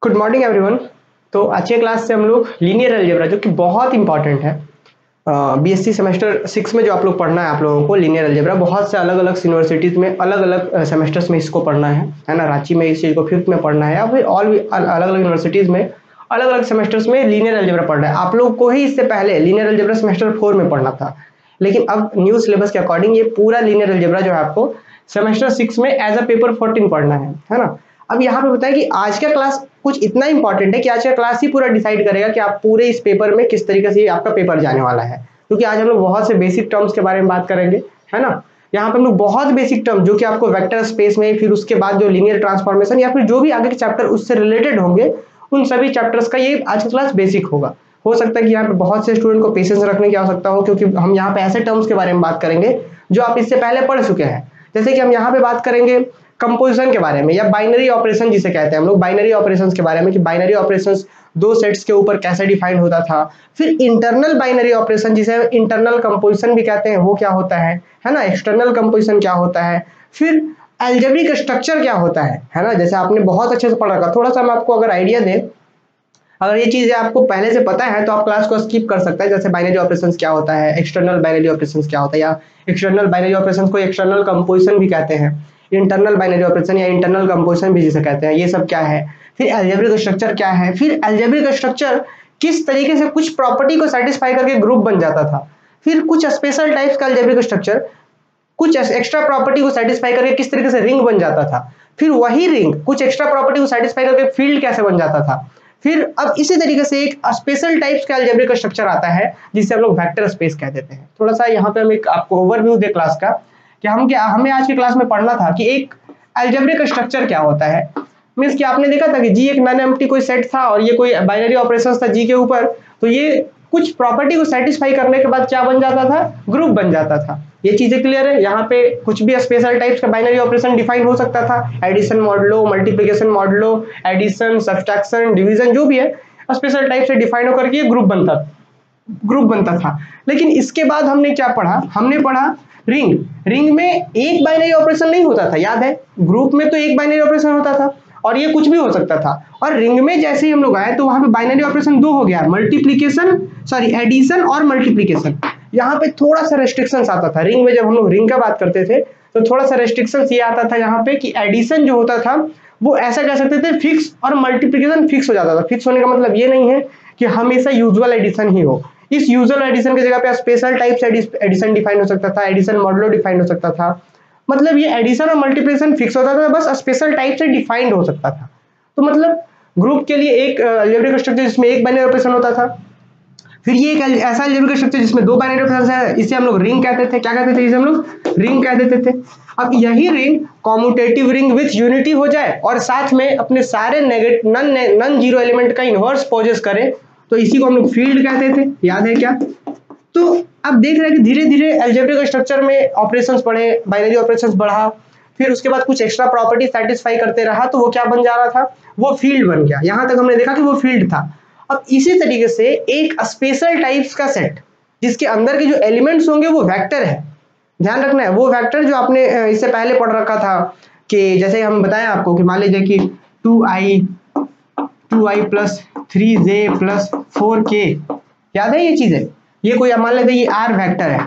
Good morning everyone. तो आज के क्लास से हम लोग लीनियर अलजेब्रा जो कि बहुत इंपॉर्टेंट है बीएससी सेमेस्टर 6 में जो आप लोग पढ़ना है आप लोगों को लीनियर अलजेब्रा बहुत से अलग अलग यूनिवर्सिटीज़ में अलग अलग सेमेस्टर्स में इसको पढ़ना है ना। रांची में इस चीज़ को 5th में पढ़ना है या फिर ऑल भी अलग अलग यूनिवर्सिटीज़ में अलग अलग सेमेस्टर्स में लीनियर अलजेब्रा पढ़ना है। आप लोग को ही इससे पहले लीनियर अलजेब्रा सेमेस्टर 4 में पढ़ना था, लेकिन अब न्यू सिलेबस के अकॉर्डिंग ये पूरा लीनियर अलजेब्रा जो है आपको सेमेस्टर 6 में एज अ पेपर 14 पढ़ना है ना। अब यहाँ पे बताया कि आज का क्लास कुछ इतना इंपॉर्टेंट है कि आज का क्लास ही पूरा डिसाइड करेगा कि आप पूरे इस पेपर में किस तरीके से आपका पेपर जाने वाला है, क्योंकि आज हम लोग बहुत से बेसिक टर्म्स के बारे में बात करेंगे, है ना। यहाँ पे हम लोग बहुत बेसिक टर्म जो कि आपको वेक्टर स्पेस में, फिर उसके बाद जो लीनियर ट्रांसफॉर्मेशन या फिर जो भी आगे के चैप्टर उससे रिलेटेड होंगे उन सभी चैप्टर्स का ये आज का क्लास बेसिक होगा। हो सकता है कि यहाँ पे बहुत से स्टूडेंट को पेशेंस रखने की आवश्यकता हो, क्योंकि हम यहाँ पे ऐसे टर्म्स के बारे में बात करेंगे जो आप इससे पहले पढ़ चुके हैं। जैसे कि हम यहाँ पे बात करेंगे कंपोजिशन के बारे में या बाइनरी ऑपरेशन जिसे कहते हैं हम लोग, बाइनरी ऑपरेशंस के बारे में कि बाइनरी ऑपरेशंस दो सेट्स के ऊपर कैसे डिफाइन होता था। फिर इंटरनल बाइनरी ऑपरेशन जिसे इंटरनल कंपोजिशन भी कहते हैं वो क्या होता है ना। एक्सटर्नल कंपोजिशन क्या होता है, फिर अलजेब्रिक स्ट्रक्चर क्या होता है ना। जैसे आपने बहुत अच्छे से पढ़ रखा, थोड़ा सा मैं आपको अगर आइडिया दें, अगर ये चीजें आपको पहले से पता है तो आप क्लास को स्किप कर सकते हैं। जैसे बाइनरी ऑपरेशंस क्या होता है, एक्सटर्नल बाइनरी ऑपरेशंस क्या होता है, या एक्सटर्नल बाइनरी ऑपरेशंस को एक्सटर्नल कंपोजिशन भी कहते हैं, इंटरनल बाइनरी ऑपरेशन या इंटरनल कंपोजिशन भी जिसे कहते हैं, ये सब क्या है। फिर अलजेब्रिक स्ट्रक्चर क्या है, फिर अलजेब्रिक स्ट्रक्चर किस तरीके से कुछ प्रॉपर्टी को सेटिस्फाई करके ग्रुप बन जाता था, फिर कुछ स्पेशल टाइप्स का अलजेब्रिक स्ट्रक्चर कुछ एक्स्ट्रा प्रॉपर्टी को सेटिस्फाई करके किस तरीके से रिंग बन जाता था, फिर वही रिंग कुछ एक्स्ट्रा प्रॉपर्टी को सेटिस्फाई करके फील्ड कैसे बन जाता था। फिर अब इसी तरीके से एक स्पेशल टाइप्स का अलजेब्रिक स्ट्रक्चर आता है जिसे हम लोग वेक्टर स्पेस कह देते हैं। थोड़ा सा यहाँ पे हम एक आपको ओवरव्यू दे क्लास का कि हमें आज की क्लास में पढ़ना था कि एक अलजेब्रिक स्ट्रक्चर क्या होता है। मींस कि आपने देखा था कि जी एक नॉन एम्प्टी कोई सेट था और ये कोई बाइनरी ऑपरेशंस था जी के ऊपर, तो ये कुछ प्रॉपर्टी को सेटिस्फाई करने के बाद क्या बन जाता था, ग्रुप बन जाता था। ये चीजें क्लियर है। यहाँ पे कुछ भी स्पेशल टाइप्स का बाइनरी ऑपरेशन डिफाइन हो सकता था, addition modulo, multiplication modulo, addition, subtraction, division, जो भी है स्पेशल टाइप से डिफाइन होकर के ग्रुप बनता था। लेकिन इसके बाद हमने क्या पढ़ा, हमने पढ़ा रिंग में एक बाइनरी ऑपरेशन नहीं होता था, याद है। ग्रुप में तो एक बाइनरी ऑपरेशन होता था और ये कुछ भी हो सकता था, और रिंग में जैसे ही हम लोग आए तो वहां पे बाइनरी ऑपरेशन दो हो गया, एडिशन और मल्टीप्लिकेशन। यहाँ पे थोड़ा सा रेस्ट्रिक्शंस आता था रिंग में, जब हम लोग रिंग का बात करते थे तो थोड़ा सा रेस्ट्रिक्शंस ये आता था यहाँ पे कि एडिशन जो होता था वो ऐसा कह सकते थे फिक्स, और मल्टीप्लिकेशन फिक्स हो जाता था। फिक्स होने का मतलब ये नहीं है कि हमेशा यूजुअल एडिशन ही हो, इस यूजुअल एडिशन की जगह पे स्पेशल टाइप्स एडिशन डिफाइन हो सकता था, एडिशन मॉडुलो डिफाइन हो सकता था। मतलब ये एडिशन और मल्टीप्लिकेशन फिक्स होता था, बस स्पेशल टाइप से डिफाइंड हो सकता था। तो मतलब ग्रुप के लिए एक अलजेब्रिक स्ट्रक्चर जिसमें एक बाइनरी ऑपरेशन होता था, फिर ये एक ऐसा अलजेब्रिक स्ट्रक्चर जिसमें दो बाइनरी ऑपरेशन है, इसे हम लोग रिंग कहते थे। क्या कहते थे, इसे हम लोग रिंग कह देते थे। अब यही ring commutative ring with unity हो जाए और साथ में अपने सारे नॉन जीरो एलिमेंट का इनवर्स पोजेस करे, तो इसी को हम लोग फील्ड कहते थे, याद है क्या। तो अब देख रहे हैं कि धीरे धीरे अलजेब्रिक स्ट्रक्चर में ऑपरेशंस बढ़े, बाइनरी ऑपरेशंस बढ़ा, फिर उसके बाद कुछ एक्स्ट्रा प्रॉपर्टी सेटिस्फाई करते रहा, तो वो क्या बन जा रहा था, वो फील्ड बन गया। यहां तक हमने देखा कि वो फील्ड था। अब इसी तरीके से एक स्पेशल टाइप्स का सेट जिसके अंदर के जो एलिमेंट्स होंगे वो वेक्टर है, ध्यान रखना है। वो वेक्टर जो आपने इससे पहले पढ़ रखा था कि जैसे हम बताएं आपको कि मान लीजिए कि 2i plus 3j plus 4k, याद है ये चीजें। ये कोई मान लेते हैं ये r वेक्टर है,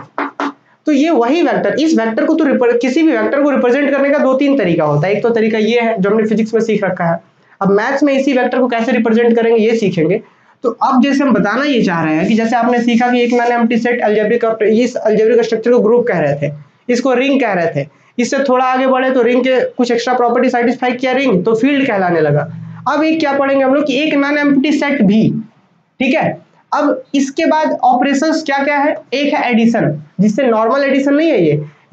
तो ये वही वेक्टर, इस वेक्टर को तो किसी भी वेक्टर को रिप्रेजेंट करने का दो तीन तरीका होता है। एक तो तरीका ये है जो हमने फिजिक्स में सीख रखा है, अब मैथ्स में इसी वेक्टर को कैसे रिप्रेजेंट करेंगे ये सीखेंगे। तो अब जैसे हम बताना ये चाह रहे हैं कि जैसे आपने सीखा कि एक नॉन एम्प्टी सेट अलजेब्रिक, इस अलजेब्रिक स्ट्रक्चर को ग्रुप कह रहे थे, इसको रिंग कह रहे थे। इससे थोड़ा आगे बढ़े तो रिंग के कुछ एक्स्ट्रा प्रॉपर्टी सेटिस्फाई किया रिंग, तो फील्ड कहलाने लगा। अब एक क्या पढ़ेंगे हम लोग कि एक नॉन एम्प्टी सेट भी, ठीक है। अब इसके बाद ऑपरेशंस क्या क्या है, एक है एडिशन, जिससे नॉर्मल एडिशन नहीं है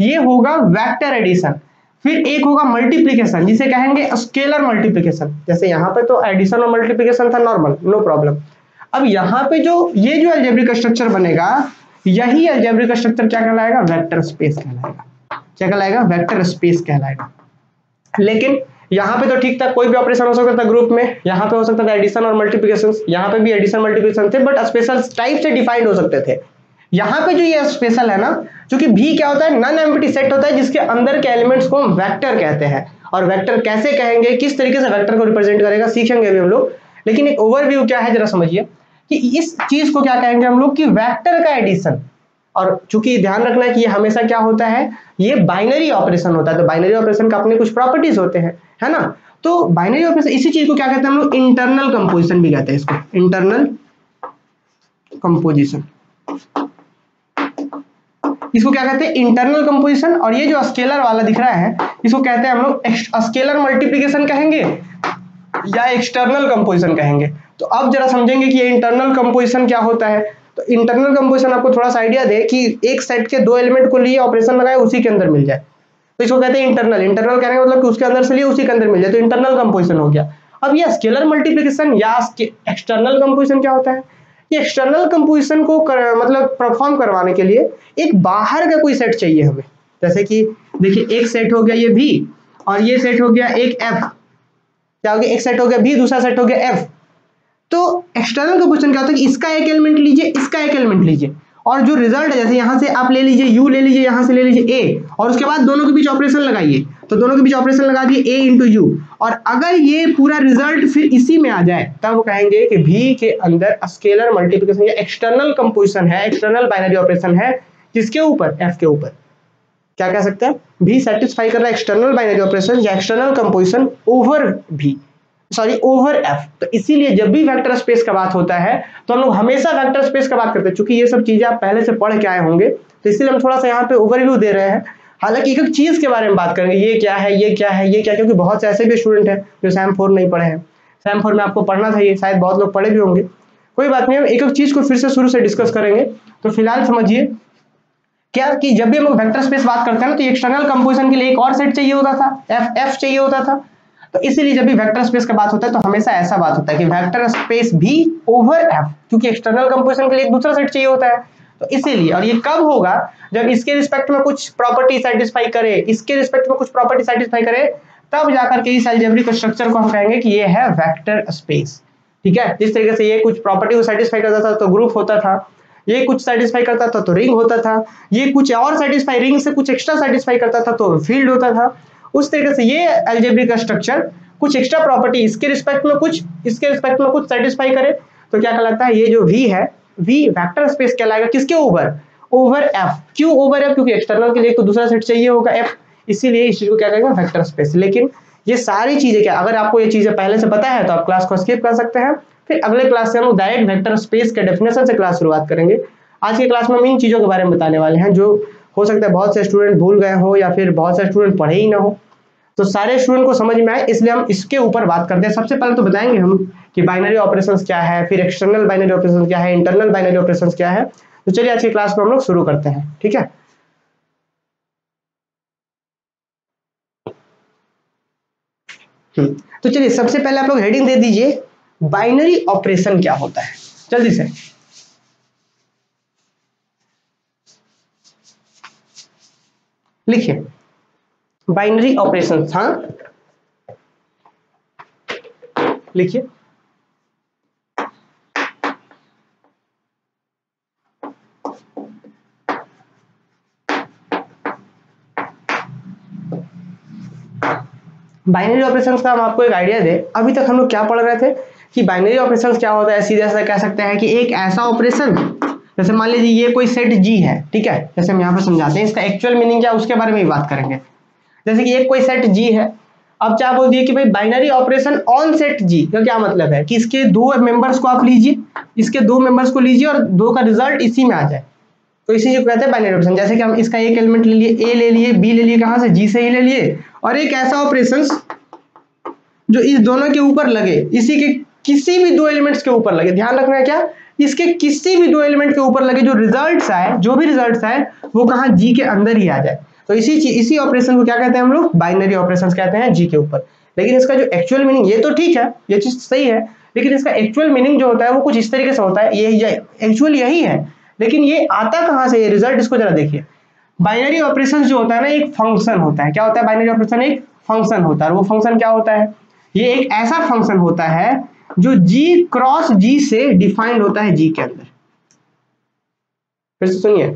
ये होगा वेक्टर एडिशन। फिर एक होगा मल्टीप्लिकेशन जिसे कहेंगे स्केलर मल्टीप्लिकेशन। जैसे यहाँ पे तो एडिशन और मल्टीप्लिकेशन था नॉर्मल, नो प्रॉब्लम। अब यहाँ पे जो ये जो अलजेब्रिक स्ट्रक्चर बनेगा, यही अलजेब्रिक स्ट्रक्चर क्या कहलाएगा, वेक्टर स्पेस कहलाएगा। क्या कहलाएगा, वेक्टर स्पेस कहलाएगा। लेकिन यहाँ पे तो ठीक था, कोई भी ऑपरेशन हो सकता था ग्रुप में, यहाँ पे हो सकता था एडिशन और मल्टीप्लिकेशन, यहाँ पे भी एडिशन मल्टीप्लिकेशन थे, बट स्पेशल टाइप से डिफाइंड हो सकते थे। यहाँ पे जो ये स्पेशल है ना, क्योंकि भी क्या होता है, नॉन एम्प्टी सेट होता है जिसके अंदर के एलिमेंट्स को हम वेक्टर कहते हैं, और वेक्टर कैसे कहेंगे, किस तरीके से वेक्टर को रिप्रेजेंट करेगा सीखेंगे अभी हम लोग। लेकिन एक ओवरव्यू क्या है जरा समझिए कि इस चीज को क्या कहेंगे हम लोग कि वेक्टर का एडिशन। और चूंकि ध्यान रखना है कि ये हमेशा क्या होता है, ये बाइनरी ऑपरेशन होता है, तो बाइनरी ऑपरेशन का अपने कुछ प्रॉपर्टीज होते हैं, है ना। तो बाइनरी ऑपरेशन इसी चीज को क्या कहते हैं हम लोग, इंटरनल कंपोजिशन भी कहते हैं इसको, इंटरनल कंपोजिशन, इसको क्या कहते हैं इंटरनल कंपोजिशन। और ये जो स्केलर वाला दिख रहा है इसको कहते हैं हम लोग स्केलर मल्टीप्लिकेशन कहेंगे या एक्सटर्नल कंपोजिशन कहेंगे। तो अब जरा समझेंगे कि ये इंटरनल कंपोजिशन क्या होता है। तो इंटरनल कंपोजिशन आपको थोड़ा सा आइडिया दे कि एक सेट के दो एलिमेंट को लिए ऑपरेशन लगाए उसी के अंदर मिल जाए, तो इसको कहते हैं इंटरनल। इंटरनल कहने का मतलब कि उसके अंदर से लिए उसी के अंदर मिल जाए, तो इंटरनल कंपोजिशन हो गया। अब ये स्केलर मल्टीप्लिकेशन या एक्सटर्नल कंपोजिशन क्या होता है, ये एक्सटर्नल कंपोजिशन को मतलब परफॉर्म करवाने के लिए एक बाहर का कोई सेट चाहिए हमें। जैसे कि देखिए एक सेट हो गया ये V और ये सेट हो गया एक F, क्या हो गया, एक सेट हो गया V, दूसरा सेट हो गया F। तो एक्सटर्नल कंपोजिशन क्या होता है कि इसका एक एलिमेंट लीजिए, इसका एक एलिमेंट लीजिए, और जो रिजल्ट है जैसे यहां से आप ले लीजिए U ले लीजिए, यहां से ले लीजिए A, और उसके बाद दोनों के बीच ऑपरेशन लगाइए, तो दोनों के बीच ऑपरेशन लगा दिए A इंटू U, और अगर ये पूरा रिजल्ट फिर इसी में आ जाए तब कहेंगे कि V के अंदर स्केलर मल्टीप्लिकेशन या एक्सटर्नल कंपोजिशन है, एक्सटर्नल बाइनरी ऑपरेशन है, किसके ऊपर, F के ऊपर। क्या कह सकते हैं, V सेटिस्फाई कर रहा है एक्सटर्नल बाइनरी ऑपरेशन या external composition over V, sorry over F। तो इसीलिए जब भी वेक्टर स्पेस का बात होता है तो हम लोग हमेशा वेक्टर स्पेस का बात करते हैं, क्योंकि ये सब चीजें आप पहले से पढ़ के आए होंगे, तो इसलिए हम थोड़ा सा यहाँ पे ओवरव्यू दे रहे हैं। हालांकि एक एक चीज के बारे में बात करेंगे, ये क्या है, ये क्या है, ये क्या, क्योंकि बहुत से ऐसे भी स्टूडेंट हैं जो सैम 4 नहीं पढ़े हैं। सैम 4 में आपको पढ़ना था, ये शायद बहुत लोग पढ़े भी होंगे, कोई बात नहीं, हम एक एक चीज को फिर से शुरू से डिस्कस करेंगे। तो फिलहाल समझिए क्या कि जब भी हम लोग वेक्टर स्पेस बात करते हैं ना, तो एक्सटर्नल कंपोजिशन के लिए एक और सेट चाहिए होता था, F चाहिए होता था। तो इसीलिए जब भी वेक्टर स्पेस का बात होता है तो हमेशा ऐसा बात होता है कि वेक्टर स्पेस भी ओवर F, क्योंकि एक्सटर्नल कंपोजिशन के लिए एक दूसरा सेट चाहिए होता है। तो इसीलिए, और ये कब होगा, जब इसके रिस्पेक्ट में कुछ प्रॉपर्टी सेटिस्फाई करे, इसके रिस्पेक्ट में कुछ प्रॉपर्टी सेटिस्फाई करे, तब जाकर के इस अलजेब्रिक स्ट्रक्चर को हम कहेंगे कि ये है वेक्टर स्पेस। ठीक है, जिस तरीके से ये कुछ प्रॉपर्टी को सेटिस्फाई करता था तो ग्रुप होता था, ये कुछ सेटिस्फाई करता था तो रिंग होता था, ये कुछ और सेटिस्फाई, रिंग से कुछ एक्स्ट्रा सेटिस्फाई करता था तो फील्ड होता था। उस तरीके से ये अलजेब्रिक स्ट्रक्चर कुछ एक्स्ट्रा प्रॉपर्टी इसके रिस्पेक्ट में कुछ, इसके रिस्पेक्ट में कुछ सेटिस्फाई करे तो क्या कहलाता है, ये जो V है, V वेक्टर स्पेस कहलाएगा, किसके ऊपर, ओवर F। क्यों ओवर F, क्योंकि एक्सटर्नल के लिए तो दूसरा सेट चाहिए होगा F, इसीलिए इस चीज को क्या कहेंगे, वेक्टर स्पेस। लेकिन ये सारी चीजें क्या, अगर आपको ये चीजें पहले से पता है तो आप क्लास को स्किप कर सकते हैं, फिर अगले क्लास से हम लोग डायरेक्ट वेक्टर स्पेस के डेफिनेशन से क्लास शुरुआत करेंगे। आज की क्लास में हम इन चीजों के बारे में बताने वाले हैं जो हो सकता है बहुत से स्टूडेंट भूल गए हो या फिर बहुत से स्टूडेंट पढ़े ही ना हो, तो सारे स्टूडेंट को समझ में आए, इसलिए हम इसके ऊपर बात करते हैं। सबसे पहले तो बताएंगे हम कि बाइनरी ऑपरेशंस क्या है, फिर एक्सटर्नल बाइनरी ऑपरेशन क्या है, इंटरनल बाइनरी ऑपरेशंस क्या है। तो चलिए आज की क्लास को हम लोग शुरू करते हैं, ठीक है। तो चलिए सबसे पहले आप लोग हेडिंग दे दीजिए, बाइनरी ऑपरेशन क्या होता है, जल्दी से। लिखिए बाइनरी ऑपरेशंस, हाँ लिखिए। बाइनरी ऑपरेशंस का हम आपको एक आइडिया दे, अभी तक हम लोग क्या पढ़ रहे थे कि बाइनरी ऑपरेशंस क्या होता है, सीधे से कह सकते हैं कि एक ऐसा ऑपरेशन, जैसे मान लीजिए ये कोई सेट G है, ठीक है, जैसे हम यहाँ पर समझाते हैं, इसका एक्चुअल मीनिंग क्या है उसके बारे में भी बात करेंगे। जैसे कि एक कोई सेट G है, अब क्या बोल दिए कि भाई binary operation on set G का क्या मतलब है कि इसके दो मेंबर्स को आप लीजिए, इसके दो मेंबर्स को लीजिए और दो का रिजल्ट इसी में आ जाए, तो इसी को कहते हैं बाइनरी ऑपरेशन। जैसे कि हम इसका एक एलिमेंट ले लिए, A ले लिए, B ले लिए, कहां से, G से ही ले लिए, और एक ऐसा ऑपरेशन जो इस दोनों के ऊपर लगे, इसी के किसी भी दो एलिमेंट्स के ऊपर लगे, ध्यान रखना है क्या, इसके किसी भी दो एलिमेंट के ऊपर लगे, जो रिजल्ट्स आए, जो भी रिजल्ट्स आए वो कहां, G के अंदर ही आ जाए, तो इसी ऑपरेशन को क्या कहते हैं हम लोग, बाइनरी ऑपरेशंस कहते हैं, G के ऊपर। लेकिन इसका जो एक्चुअल मीनिंग, ये तो ठीक है, ये चीज सही है, लेकिन इसका एक्चुअल मीनिंग जो होता है वो कुछ इस तरीके से होता है, ये एक्चुअल यही है, लेकिन ये आता कहां से, ये रिजल्ट, इसको जरा देखिए। बाइनरी ऑपरेशन जो होता है ना, एक फंक्शन होता है, क्या होता है, बाइनरी ऑपरेशन एक फंक्शन होता है, और वो फंक्शन क्या होता है, ये एक ऐसा फंक्शन होता है जो G क्रॉस G से डिफाइंड होता है G के अंदर। फिर से सुनिए,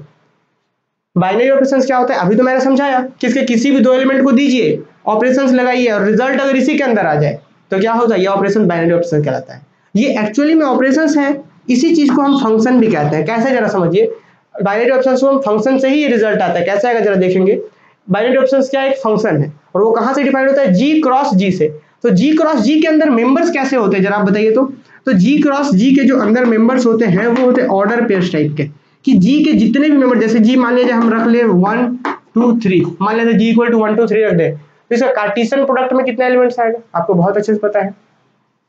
बाइनरी ऑपरेशंस क्या होता है, अभी तो मैंने समझाया कि इसके किसी भी दो एलिमेंट को दीजिए ऑपरेशंस लगाइए और रिजल्ट अगर इसी के अंदर आ जाए तो क्या होगा, ये ऑपरेशन बाइनरी ऑपरेशन कहलाता है। ये एक्चुअली में ऑपरेशंस है, इसी चीज को हम फंक्शन भी कहते हैं। कैसे, जरा समझिए, बाइनरी ऑपरेशंस को हम फंक्शन से ही ये रिजल्ट आता है। कैसे आएगा जरा देखेंगे। बाइनरी ऑपरेशंस क्या, एक फंक्शन है और वो कहां से डिफाइंड होता है, जी क्रॉस जी से। तो जी क्रॉस जी के अंदर मेंबर्स कैसे होते हैं जरा आप बताइए। तो जी क्रॉस जी के जो अंदर मेंबर्स होते हैं वो होते हैं ऑर्डर पेयर्स टाइप के, कि जी के जितने भी मेंबर, जैसे जी मान लीजिए हम रख ले 1 2 3, मान लेते जी इक्वल टू 1 2 3 रख दे, तो इसका कार्टेशियन प्रोडक्ट में कितने एलिमेंट्स आएगा, आपको बहुत अच्छे से पता है।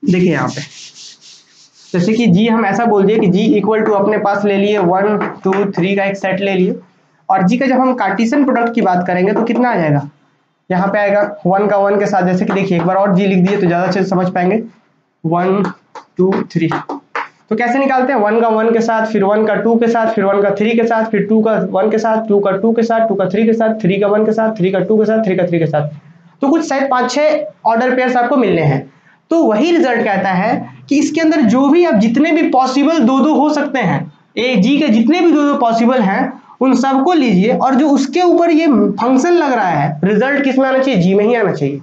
देखिए यहाँ पे जैसे कि जी हम ऐसा बोल दिए कि जी इक्वल टू अपने पास ले लिए 1 2 3 का एक सेट ले लिए, और जी का जब हम कार्टेशियन प्रोडक्ट की बात करेंगे तो कितना आ जाएगा, यहाँ पे आएगा 1 का 1 के साथ। जैसे कि देखिए एक बार और जी लिख दिए तो ज्यादा अच्छे से समझ पाएंगे। 1 2 3, तो कैसे निकालते हैं, 1 का 1 के साथ, फिर 1 का 2 के साथ, फिर 1 का 3 के साथ, फिर 2 का 1 के साथ, 2 का 2 के साथ, 2 का 3 के साथ, 3 का 1 के साथ, 3 का 2 के साथ, 3 का 3 के साथ। तो कुछ शायद 5-6 ऑर्डर पेयर्स आपको मिलने हैं। तो वही रिजल्ट कहता है कि इसके अंदर जो भी आप जितने भी पॉसिबल दो हो सकते हैं, ए जी के जितने भी दो पॉसिबल हैं उन सबको लीजिए, और जो उसके ऊपर ये फंक्शन लग रहा है रिजल्ट किस में आना चाहिए, जी में ही आना चाहिए।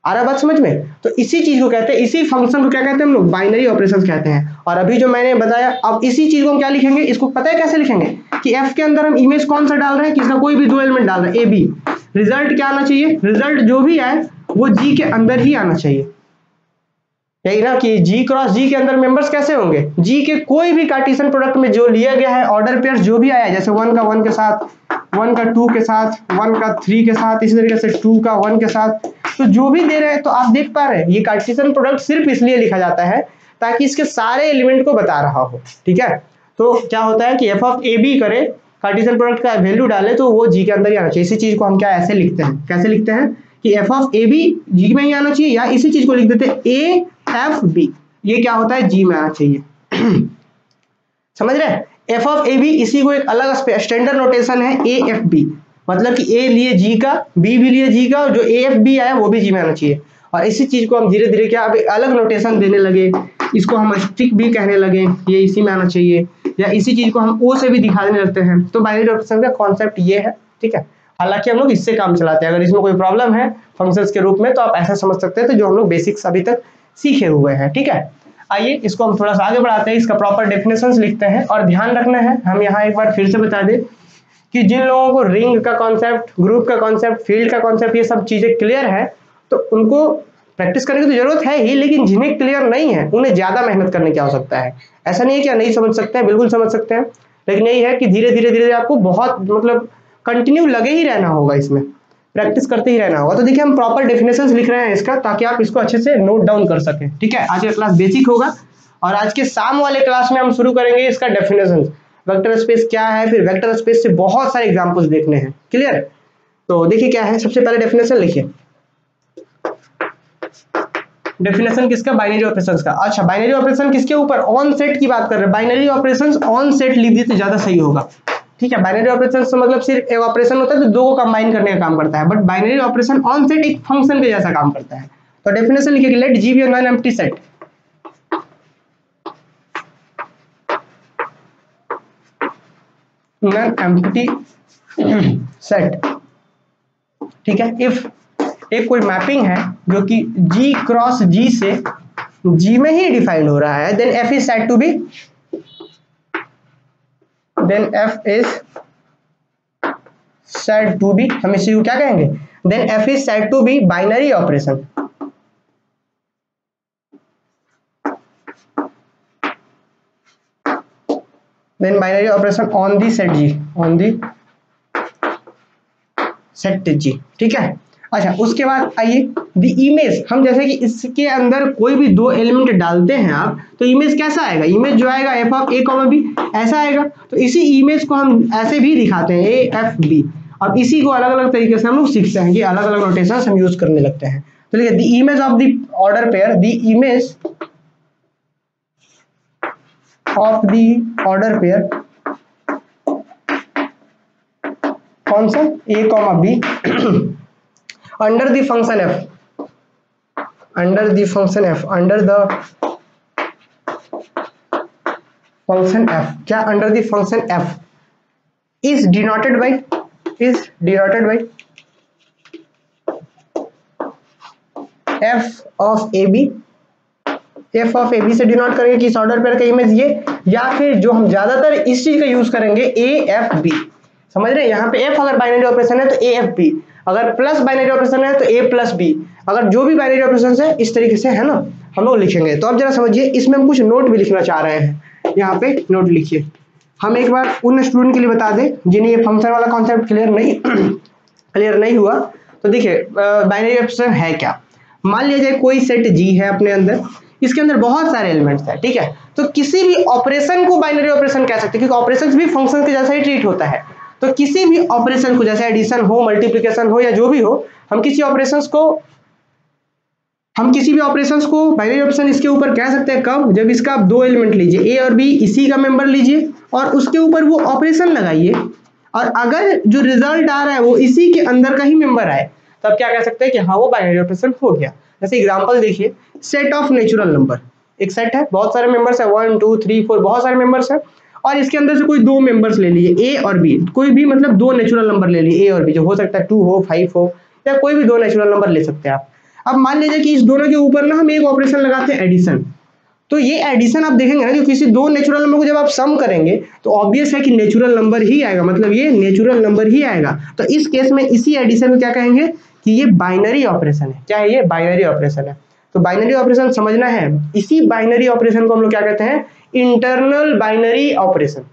आ रहा बात समझ में। तो इसी चीज को कहते हैं, इसी फंक्शन को क्या कहते हैं हम लोग, बाइनरी ऑपरेशंस कहते हैं। और अभी जो मैंने बताया, अब इसी चीज को हम क्या लिखेंगे, इसको पता है कैसे लिखेंगे, कि एफ के अंदर हम इमेज कौन सा डाल रहे हैं, किसका कोई भी 2 एलिमेंट डाल रहे हैं, ए बी, रिजल्ट क्या आना चाहिए, रिजल्ट जो भी आए वो जी के अंदर ही आना चाहिए। यही ना कि जी क्रॉस जी के अंदर मेंबर्स कैसे होंगे, जी के कोई भी कार्टेशियन प्रोडक्ट में जो लिया गया है ऑर्डर पेयर्स जो भी आया है, जैसे 1 का 1 के साथ, 1 का 2 के साथ, 1 का 3 के साथ, इसी तरीके से 2 का 1 के साथ, तो जो भी दे रहे हैं तो आप देख पा रहे हैं ये कार्टेशियन प्रोडक्ट सिर्फ इसलिए लिखा जाता है ताकि इसके सारे एलिमेंट को बता रहा हो। ठीक है, तो क्या होता है कि एफ ऑफ ए बी करे, कार्टेशियन प्रोडक्ट का वैल्यू डाले तो वो जी के अंदर ही आना चाहिए। इसी चीज को हम क्या ऐसे लिखते हैं, कैसे लिखते हैं कि एफ ऑफ ए बी जी में ही आना चाहिए, या इसी चीज को लिख देते हैं ए एफ बी, ये क्या होता है, जी में आना चाहिए। समझ रहे हैं, एफ ऑफ ए बी, इसी को एक अलग स्टैंडर्ड नोटेशन है ए एफ बी, मतलब कि ए लिए जी का, बी भी लिए जी का, और जो ए एफ बी आया वो भी जी में आना चाहिए। और इसी चीज को हम धीरे धीरे क्या अब अलग नोटेशन देने लगे, इसको हम स्टिक भी कहने लगे, ये इसी में आना चाहिए, या इसी चीज को हम ओ से भी दिखा देने लगते हैं। तो बाइनरी ऑपरेशन का कॉन्सेप्ट ये है। ठीक है, हालांकि हम लोग इससे काम चलाते हैं, अगर इसमें कोई प्रॉब्लम है फंक्शंस के रूप में तो आप ऐसा समझ सकते हैं, तो जो हम लोग बेसिक्स अभी तक सीखे हुए हैं। ठीक है, आइए इसको हम थोड़ा सा आगे बढ़ाते हैं, इसका प्रॉपर डेफिनेशंस लिखते हैं। और ध्यान रखना है, हम यहाँ एक बार फिर से बता दें कि जिन लोगों को रिंग का कॉन्सेप्ट, ग्रुप का कॉन्सेप्ट, फील्ड का कॉन्सेप्ट, ये सब चीजें क्लियर है तो उनको प्रैक्टिस करने की तो जरूरत है ही, लेकिन जिन्हें क्लियर नहीं है उन्हें ज्यादा मेहनत करने की आवश्यकता है। ऐसा नहीं है कि नहीं समझ सकते हैं, बिल्कुल समझ सकते हैं, लेकिन यही है कि धीरे धीरे धीरे आपको बहुत मतलब कंटिन्यू लगे ही रहना होगा, इसमें प्रैक्टिस करते ही रहना होगा। तो देखिए हम प्रॉपर डेफिनेशंस लिख रहे हैं इसका, ताकि आप इसको अच्छे से नोट डाउन कर सकें। ठीक है, आज का क्लास बेसिक होगा और आज के शाम वाले क्लास में हम शुरू करेंगे इसका डेफिनेशन, वेक्टर स्पेस क्या है, फिर वेक्टर स्पेस से बहुत सारे एग्जांपल्स देखने हैं। क्लियर, तो देखिए क्या है, सबसे पहले डेफिनेशन लिखिए। डेफिनेशन किसका, बाइनरी ऑपरेशंस का। अच्छा, बाइनरी ऑपरेशन किसके ऊपर, ऑन सेट की बात कर रहे हैं। बाइनरी ऑपरेशंस ऑन सेट लिख दिए तो ज्यादा सही होगा। ठीक है, बाइनरी ऑपरेशन से मतलब सिर्फ एक ऑपरेशन होता है तो दो को कंबाइन करने का काम करता है, but binary operation on set एक फंक्शन के जैसा काम करता है। तो डेफिनेशन लिखिए, let G be a non empty set. Non empty set, ठीक है, इफ एक कोई मैपिंग है जो कि G क्रॉस G से G में ही डिफाइंड हो रहा है, then F is said to be, then F is said to be, हम इसी को क्या कहेंगे, then F is said to be binary operation. Then binary operation on the set G, on the set G। ठीक है, अच्छा उसके बाद आइए द इमेज, हम जैसे कि इसके अंदर कोई भी दो एलिमेंट डालते हैं आप, तो इमेज कैसा आएगा, इमेज जो आएगा F of A comma B ऐसा आएगा। तो इसी इमेज को हम ऐसे भी दिखाते हैं, ए एफ बी। अब इसी को अलग अलग तरीके से हम लोग सीखते हैं कि अलग अलग नोटेशन हम यूज करने लगते हैं। तो देखिए, the image of the order pair, the image of the order pair, कौन सा, A comma B, under the function f, under the function f, under the function f, क्या under the function f is denoted by F of A B, F of A B से denote करेंगे किस order pair का image ये, या फिर जो हम ज्यादातर इस चीज का यूज करेंगे ए एफ बी, समझ रहे हैं। यहाँ पे एफ अगर बाइनरी ऑपरेशन है तो ए एफ बी, अगर प्लस बाइनरी ऑपरेशन है तो ए प्लस बी, अगर जो भी बाइनरी ऑपरेशन है इस तरीके से है ना हम लोग लिखेंगे। तो अब जरा समझिए, इसमें हम कुछ नोट भी लिखना चाह रहे हैं, यहाँ पे नोट लिखिए। हम एक बार उन स्टूडेंट के लिए बता दें जिन्हें ये फंक्शन वाला कॉन्सेप्ट क्लियर नहीं हुआ, तो देखिए बाइनरी ऑपरेशन है क्या। मान लिया जाए कोई सेट जी है अपने अंदर, इसके अंदर बहुत सारे एलिमेंट्स हैं, ठीक है। तो किसी भी ऑपरेशन को बाइनरी ऑपरेशन कह सकते हैं, क्योंकि ऑपरेशन भी फंक्शन के जैसा ही ट्रीट होता है। तो किसी भी ऑपरेशन को, जैसे एडिशन हो, मल्टीप्लिकेशन हो या जो भी हो, हम किसी भी ऑपरेशंस को बाइनरी ऑपरेशन इसके ऊपर कह सकते हैं कब, जब इसका आप दो एलिमेंट लीजिए, ए और बी, इसी का मेंबर लीजिए और उसके ऊपर वो ऑपरेशन लगाइए, और अगर जो रिजल्ट आ रहा है वो इसी के अंदर का ही मेंबर आए, तब क्या कह सकते हैं कि हाँ वो बाइनरी ऑपरेशन हो गया। जैसे एग्जांपल देखिए, सेट ऑफ नेचुरल नंबर, एक सेट है, बहुत सारे मेंबर्स है, 1 2 3 4, बहुत सारे मेंबर्स है, और इसके अंदर से कोई दो मेंबर्स ले लिए ए और बी, कोई भी मतलब दो नेचुरल नंबर ले लिए ए और बी, जो हो सकता है 2 हो 5 हो, या कोई भी दो नेचुरल नंबर ले सकते हैं आप। अब मान लीजिए कि इस दोनों के ऊपर ना हम एक ऑपरेशन लगाते हैं एडिशन, तो ये एडिशन आप देखेंगे ना कि किसी दो नेचुरल नंबर को जब आप सम करेंगे तो ऑब्वियस है कि नेचुरल नंबर ही आएगा, मतलब ये नेचुरल नंबर ही आएगा। तो इस केस में इसी एडिशन को क्या कहेंगे कि ये बाइनरी ऑपरेशन है। क्या है ये? बाइनरी ऑपरेशन है। तो बाइनरी ऑपरेशन समझना है, इसी बाइनरी ऑपरेशन को हम लोग क्या कहते हैं? Internal binary operation.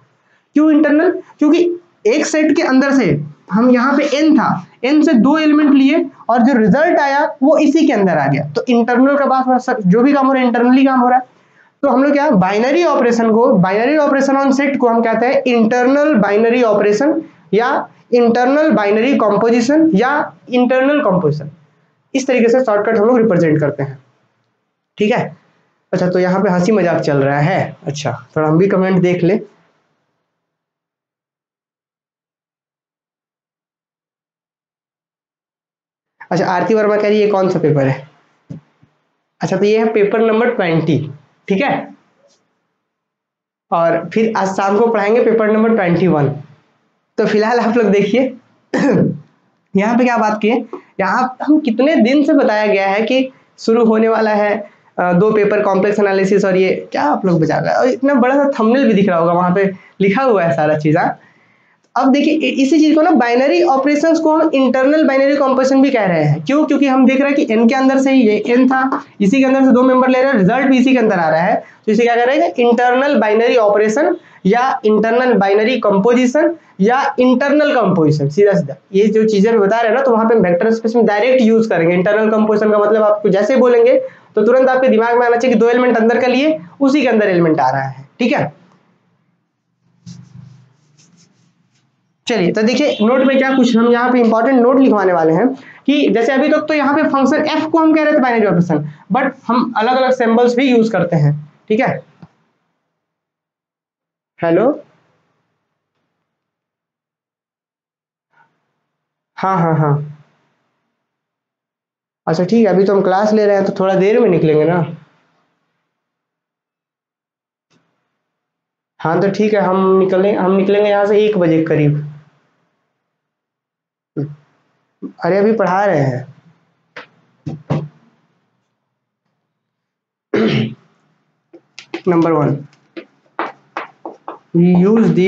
क्यों इंटरनल? क्योंकि एक सेट के अंदर से हम यहाँ पे n था, n से दो एलिमेंट लिए और जो रिजल्ट आया वो इसी के अंदर आ गया। तो इंटरनल का बात, जो भी काम हो रहा है इंटरनली काम हो रहा है। तो हम लोग क्या बाइनरी ऑपरेशन को, बाइनरी ऑपरेशन ऑन सेट को हम कहते हैं इंटरनल बाइनरी ऑपरेशन, या इंटरनल बाइनरी कंपोजिशन, या इंटरनल कंपोजिशन। इस तरीके से शॉर्टकट हम लोग रिप्रेजेंट करते हैं, ठीक है। अच्छा, तो यहाँ पे हंसी मजाक चल रहा है, अच्छा थोड़ा हम भी कमेंट देख ले। अच्छा, आरती वर्मा कह रही है कौन सा पेपर है? अच्छा, तो ये है पेपर नंबर 20, ठीक है। और फिर आज शाम को पढ़ाएंगे पेपर नंबर 21। तो फिलहाल आप लोग देखिए यहाँ पे क्या बात की है, यहाँ हम कितने दिन से बताया गया है कि शुरू होने वाला है दो पेपर, कॉम्प्लेक्स एनालिसिस, और ये क्या आप लोग बचा गए, और इतना बड़ा सा थंबनेल भी दिख रहा होगा, वहां पे लिखा हुआ है सारा चीज। अब देखिए इसी चीज को ना बाइनरी ऑपरेशंस को हम इंटरनल बाइनरी कंपोजिशन भी कह रहे हैं। क्यों? क्योंकि हम देख रहे हैं कि n के अंदर से ही ये n था, इसी के अंदर से दो मेंबर ले रहे हैं, रिजल्ट भी इसी के अंदर आ रहा है, तो इसे क्या कह रहे हैं? इंटरनल बाइनरी ऑपरेशन, या इंटरनल बाइनरी कंपोजिशन, या इंटरनल कंपोजिशन। सीधा सीधा ये जो चीजें बता रहे हैं ना, तो वहां पे वेक्टर स्पेस में डायरेक्ट यूज करेंगे। इंटरनल कंपोजिशन का मतलब आपको जैसे बोलेंगे तो तुरंत आपके दिमाग में आना चाहिए कि दो एलिमेंट अंदर का लिए, उसी के अंदर एलिमेंट आ रहा है, ठीक है। चलिए, तो देखिए नोट में क्या कुछ हम यहाँ पे इंपॉर्टेंट नोट लिखवाने वाले हैं कि जैसे अभी तक तो यहाँ पे फंक्शन f को हम कह रहे थे बाइनरी ऑपरेशन, बट हम अलग अलग सिंबल्स भी यूज करते हैं, ठीक है। हेलो, हाँ हाँ हाँ, अच्छा ठीक है, अभी तो हम क्लास ले रहे हैं तो थोड़ा देर में निकलेंगे ना। हाँ तो ठीक है, हम निकलेंगे यहाँ से 1 बजे के करीब। अरे अभी पढ़ा रहे हैं। नंबर 1, we use the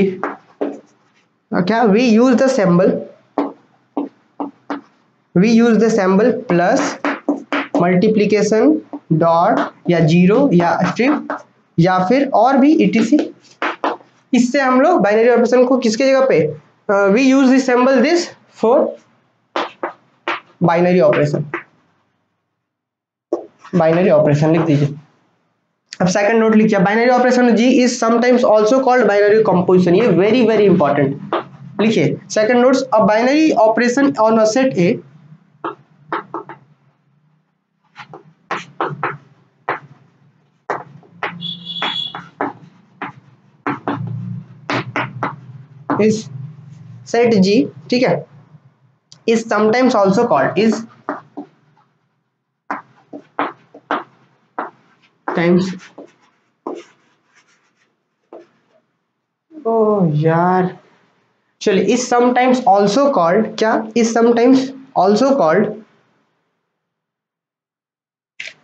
क्या we use the symbol plus multiplication dot या जीरो या स्ट्रिप या फिर और भी etc। इससे हम लोग बाइनरी ऑपरेशन को किसके जगह पे, we use this symbol this for binary operation, binary operation लिख दीजिए। अब सेकंड नोट लिखिए, binary operation G is sometimes also called binary composition. ये वेरी वेरी इंपॉर्टेंट लिखिए। Second notes, a binary operation on a set A is set G, ठीक है, is sometimes also called, is times, ओ यार, चलिए, is sometimes also called, क्या is sometimes also called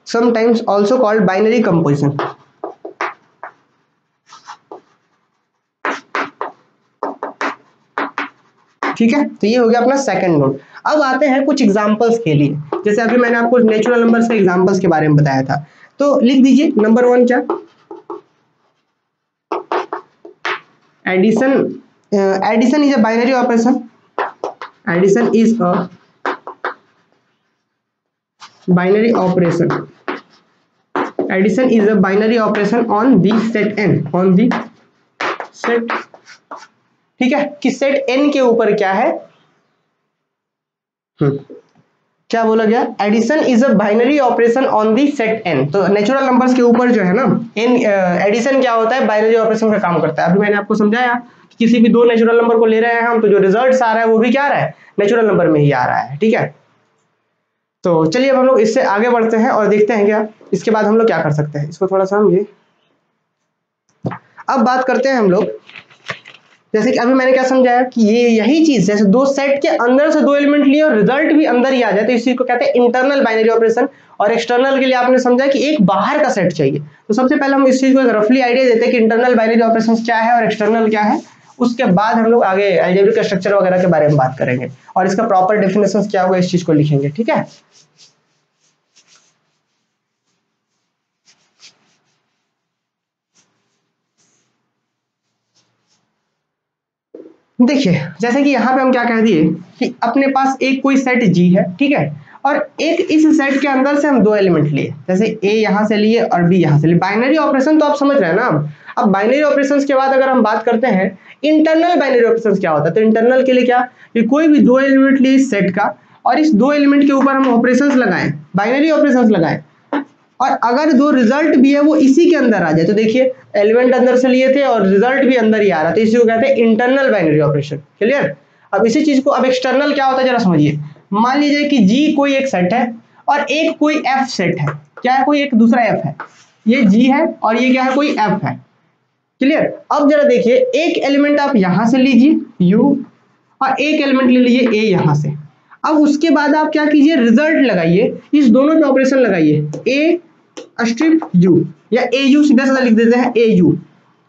sometimes also called binary composition. ठीक है, तो ये हो गया अपना सेकंड नोड। अब आते हैं कुछ एग्जांपल्स के लिए, जैसे अभी मैंने आपको नेचुरल नंबर्स के एग्जांपल्स के बारे में बताया था, तो लिख दीजिए नंबर 1 क्या, addition. Addition is a binary operation, addition is a binary operation, addition is a binary operation on the set n, on the set, ठीक है, कि सेट n के ऊपर क्या है, क्या बोला गया, addition is a binary operation on the set n। तो नेचुरल नंबर्स के ऊपर जो है ना n, एडिशन क्या होता है, बाइनरी ऑपरेशन का काम करता है। अभी मैंने आपको समझाया कि किसी भी दो नेचुरल नंबर को ले रहे हैं हम, तो जो रिजल्ट आ रहा है वो भी क्या आ रहा है, नेचुरल नंबर में ही आ रहा है, ठीक है। तो चलिए अब हम लोग इससे आगे बढ़ते हैं और देखते हैं क्या इसके बाद हम लोग क्या कर सकते हैं, इसको थोड़ा सा हम ये अब बात करते हैं हम लोग। जैसे कि अभी मैंने क्या समझाया कि ये यही चीज, जैसे दो सेट के अंदर से दो एलिमेंट लिए और रिजल्ट भी अंदर ही आ जाए, तो इस चीज को कहते हैं इंटरनल बाइनरी ऑपरेशन। और एक्सटर्नल के लिए आपने समझा कि एक बाहर का सेट चाहिए। तो सबसे पहले हम इस चीज को रफली आइडिया देते हैं कि इंटरनल बाइनरी ऑपरेशन क्या है और एक्सटर्नल क्या है। उसके बाद हम लोग आगे अलजेब्रिक स्ट्रक्चर वगैरह के बारे में बात करेंगे और इसका प्रॉपर डेफिनेशन क्या होगा इस चीज को लिखेंगे, ठीक है। देखिए जैसे कि यहाँ पे हम क्या कह दिए कि अपने पास एक कोई सेट G है, ठीक है, और एक इस सेट के अंदर से हम दो एलिमेंट लिए, जैसे A यहाँ से लिए और B यहाँ से लिए। बाइनरी ऑपरेशन तो आप समझ रहे हैं ना। अब बाइनरी ऑपरेशंस के बाद अगर हम बात करते हैं इंटरनल बाइनरी ऑपरेशंस क्या होता है, तो इंटरनल के लिए क्या, कि कोई भी दो एलिमेंट लिए इस सेट का और इस दो एलिमेंट के ऊपर हम ऑपरेशंस लगाएं, बाइनरी ऑपरेशंस लगाएं, और अगर दो रिजल्ट भी है वो इसी के अंदर आ जाए, तो देखिए एलिमेंट अंदर से लिए थे और रिजल्ट भी अंदर ही आ रहा, तो इसी को कहते हैं इंटरनल बाइनरी ऑपरेशन। क्लियर। अब इसी चीज को, अब एक्सटर्नल क्या होता है जरा समझिए। मान लीजिए कि G कोई एक सेट है और एक कोई F सेट है, क्या है, कोई एक दूसरा F है, ये G है और ये क्या है, कोई F है। क्लियर। अब जरा देखिए एक एलिमेंट आप यहां से लीजिए U और एक एलिमेंट ले लीजिए A यहां से। अब उसके बाद आप क्या कीजिए, रिजल्ट लगाइए, इस दोनों पे ऑपरेशन लगाइए, A स्ट्रिप U या AU, सीधा सीधा लिख देते हैं AU,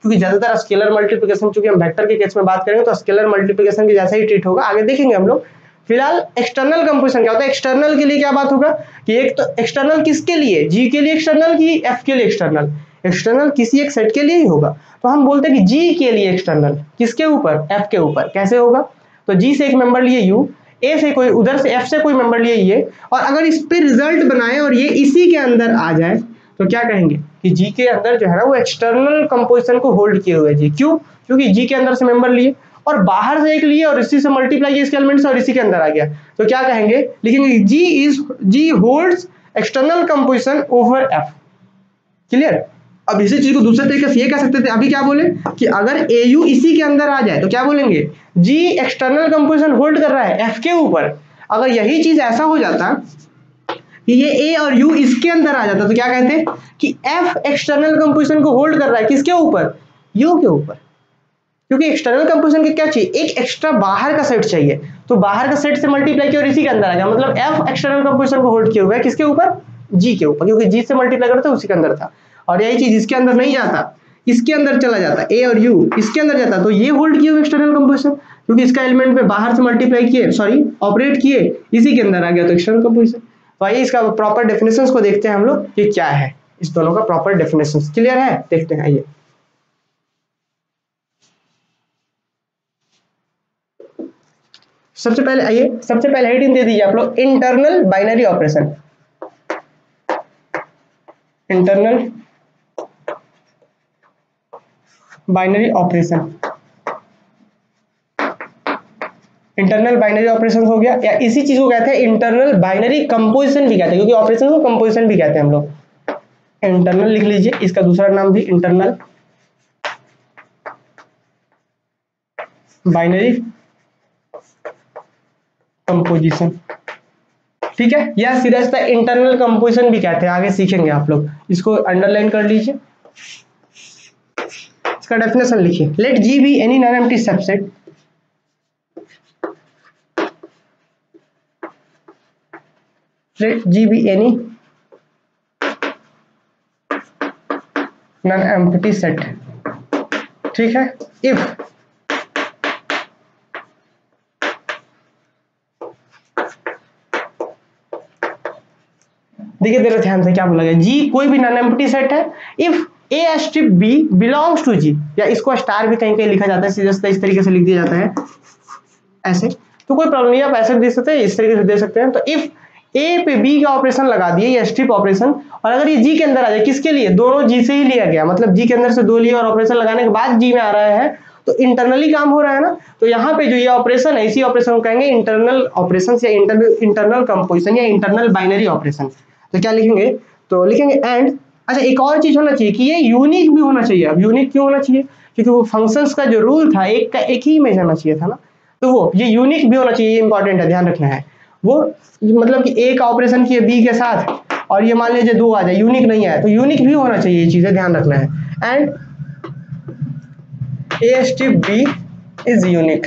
क्योंकि ज्यादातर स्केलर मल्टीप्लिकेशन, चूंकि हम वेक्टर के केस में बात करेंगे तो स्केलर मल्टीप्लिकेशन के जैसा ही ट्रीट होगा, आगे देखेंगे हम लोग। फिलहाल एक्सटर्नल कंपोजिशन क्या होता है, एक्सटर्नल के लिए क्या बात होगा कि एक तो एक्सटर्नल किसके लिए, G के लिए एक्सटर्नल की F के लिए एक्सटर्नल, एक्सटर्नल किसी एक सेट के लिए ही होगा। तो हम बोलते हैं कि G के लिए एक्सटर्नल किसके ऊपर, F के ऊपर। कैसे होगा, तो G से एक मेंबर लिए U, A से कोई, उधर से F से कोई मेंबर लिए ये, और अगर इस पे रिजल्ट बनाए और ये इसी के अंदर आ जाए तो क्या कहेंगे कि G के अंदर जो है ना वो एक्सटर्नल कंपोजिशन को होल्ड किए हुए G। क्यों, क्योंकि G के अंदर से मेंबर लिए और बाहर से एक लिए और इसी से मल्टीप्लाई किए इसके एलिमेंट्स और इसी के अंदर आ गया, तो क्या कहेंगे, लिखेंगे G holds external composition over F। Clear. अब इसी चीज को दूसरे तरीके से ये कह सकते थे, अभी क्या बोले कि अगर AU इसी के अंदर आ जाए तो क्या बोलेंगे, G एक्सटर्नल कंपोजिशन होल्ड कर रहा है F के ऊपर। अगर यही चीज ऐसा हो जाता कि ये A और U इसके अंदर आ जाता तो क्या कहते कि F एक्सटर्नल कंपोजिशन को होल्ड कर रहा है किसके ऊपर, U के ऊपर। क्योंकि एक्सटर्नल कंपोजिशन के क्या चाहिए, एक एक्स्ट्रा बाहर का सेट चाहिए, तो बाहर का सेट से मल्टीप्लाई किया और इसी के अंदर आ गया, मतलब F एक्सटर्नल कंपोजिशन को होल्ड किया हुआ है किसके ऊपर, G के ऊपर, क्योंकि G से मल्टीप्लाई करते उसी के अंदर था। और यही चीज इसके अंदर नहीं जाता, इसके अंदर चला जाता, A और U इसके अंदर जाता, तो ये होल्ड किए हुए एक्सटर्नल कंपोजिशन, क्योंकि इसका एलिमेंट में बाहर से मल्टीप्लाई किए, सॉरी ऑपरेट किए, इसी के अंदर आ गया, तो एक्सटर्नल कंपोजिशन। तो आइए इसका प्रॉपर डेफिनेशंस को देखते हैं हम लोग कि क्या है, इस दोनों का प्रॉपर डेफिनेशंस क्लियर है, देखते हैं। आइए सबसे पहले, आइए सबसे पहले हेडिंग दे दीजिए आप लोग, internal binary operation. Internal binary operation, internal binary operation हो गया, या इसी चीज को कहते हैं इंटरनल बाइनरी कंपोजिशन भी कहते हैं, क्योंकि ऑपरेशन को कंपोजिशन भी कहते हैं हम लोग। इंटरनल लिख लीजिए, इसका दूसरा नाम भी इंटरनल बाइनरी कंपोजिशन, ठीक है, या सीधा सीधा इंटरनल कंपोजिशन भी कहते हैं, आगे सीखेंगे आप लोग, इसको अंडरलाइन कर लीजिए। इसका डेफिनेशन लिखिए, let G be any non empty subset let G be any non empty set, ठीक है। इफ देखिए तेरे ध्यान से क्या बोला गया, जी कोई भी नॉन एम्प्टी सेट है if A strip B belongs to G, या इसको स्टार भी कहीं कहीं लिखा जाता है, सीधा इस तरीके से लिख दिया जाता है ऐसे, तो कोई प्रॉब्लम नहीं, आप ऐसे भी दे सकते हैं, इस तरीके से दे सकते हैं। तो इफ ए पे बी का ऑपरेशन लगा दिए, ये स्ट्रिप ऑपरेशन, और अगर ये जी के अंदर आ जाए, किसके लिए, दोनों जी से ही लिया गया, मतलब जी के अंदर से दो लिए और ऑपरेशन लगाने के बाद जी में आ रहा है, तो इंटरनली काम हो रहा है ना। तो यहाँ पे जो ये ऑपरेशन है, इसी ऑपरेशन को कहेंगे इंटरनल ऑपरेशन या इंटरनल कंपोजिशन या इंटरनल बाइनरी ऑपरेशन। तो क्या लिखेंगे, तो लिखेंगे एंड, अच्छा एक और चीज होना चाहिए कि ये यूनिक भी होना चाहिए। अब यूनिक क्यों होना चाहिए, क्योंकि वो फंक्शंस का जो रूल था एक का एक ही में जाना चाहिए था ना, तो वो ये यूनिक भी होना चाहिए, ये इंपॉर्टेंट है, ध्यान रखना है। वो मतलब कि ए का ऑपरेशन किए बी के साथ और ये मान लीजिए दो आ जाए, यूनिक नहीं है, तो यूनिक भी होना चाहिए, ये चीजें ध्यान रखना है। And A strip B is unique,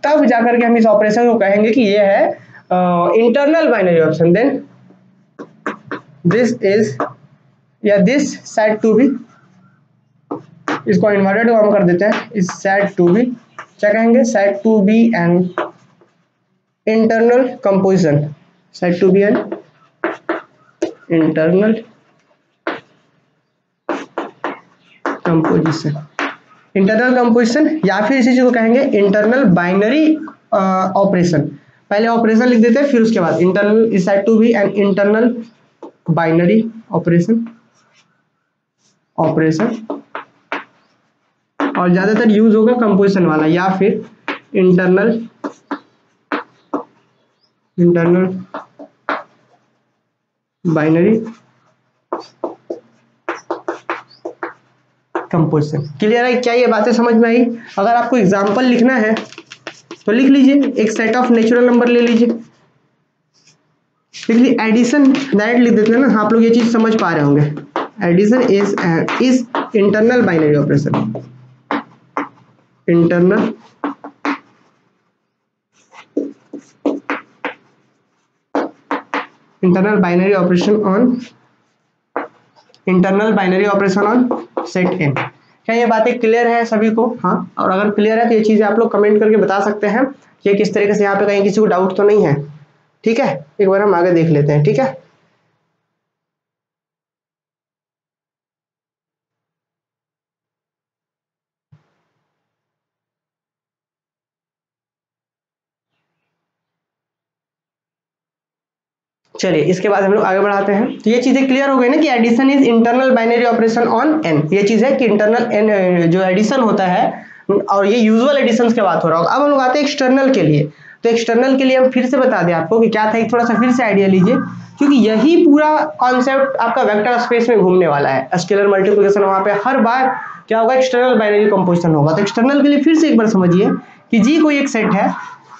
तब जाकर के हम इस ऑपरेशन को कहेंगे कि ये है internal binary operation. Then this is या दिस सेट टू बी, इसको इन्वर्टेड हम कर देते हैं, इस सेट टू बी क्या कहेंगे, set to be an internal composition, set to be an internal composition, internal composition, या फिर इसी चीज को कहेंगे इंटरनल बाइनरी ऑपरेशन। पहले ऑपरेशन लिख देते हैं, फिर उसके बाद internal is set to be an internal binary operation, और ज्यादातर यूज होगा कंपोजिशन वाला, या फिर इंटरनल बाइनरी कंपोजिशन। क्लियर है, क्या ये बातें समझ में आई? अगर आपको एग्जांपल लिखना है तो लिख लीजिए, एक सेट ऑफ नेचुरल नंबर ले लीजिए, लिख लीजिए एडिशन, डायरेक्ट लिख देते हैं ना, आप लोग ये चीज समझ पा रहे होंगे। Addition is internal binary operation, internal binary operation on set N. क्या ये बातें क्लियर है सभी को? हाँ, और अगर क्लियर है तो ये चीजें आप लोग कमेंट करके बता सकते हैं कि किस तरीके से, यहाँ पे कहीं किसी को डाउट तो नहीं है? ठीक है, एक बार हम आगे देख लेते हैं, ठीक है। चलिए इसके बाद हम लोग आगे बढ़ाते हैं। तो ये चीजें क्लियर हो गई ना कि addition is internal binary operation on N, ये चीज है कि इंटरनल एन जो एडिशन होता है, और ये यूजुअल एडिशन के बात हो रहा होगा। अब हम लोग आते हैं एक्सटर्नल के लिए। तो एक्सटर्नल के लिए हम फिर से बता दें आपको कि क्या था, एक थोड़ा सा फिर से आइडिया लीजिए, क्योंकि यही पूरा कॉन्सेप्ट आपका वेक्टर स्पेस में घूमने वाला है। स्केलर मल्टीप्लिकेशन वहां पे हर बार क्या होगा, एक्सटर्नल बाइनरी कंपोजिशन होगा। तो एक्सटर्नल के लिए फिर से एक बार समझिए कि जी कोई एक सेट है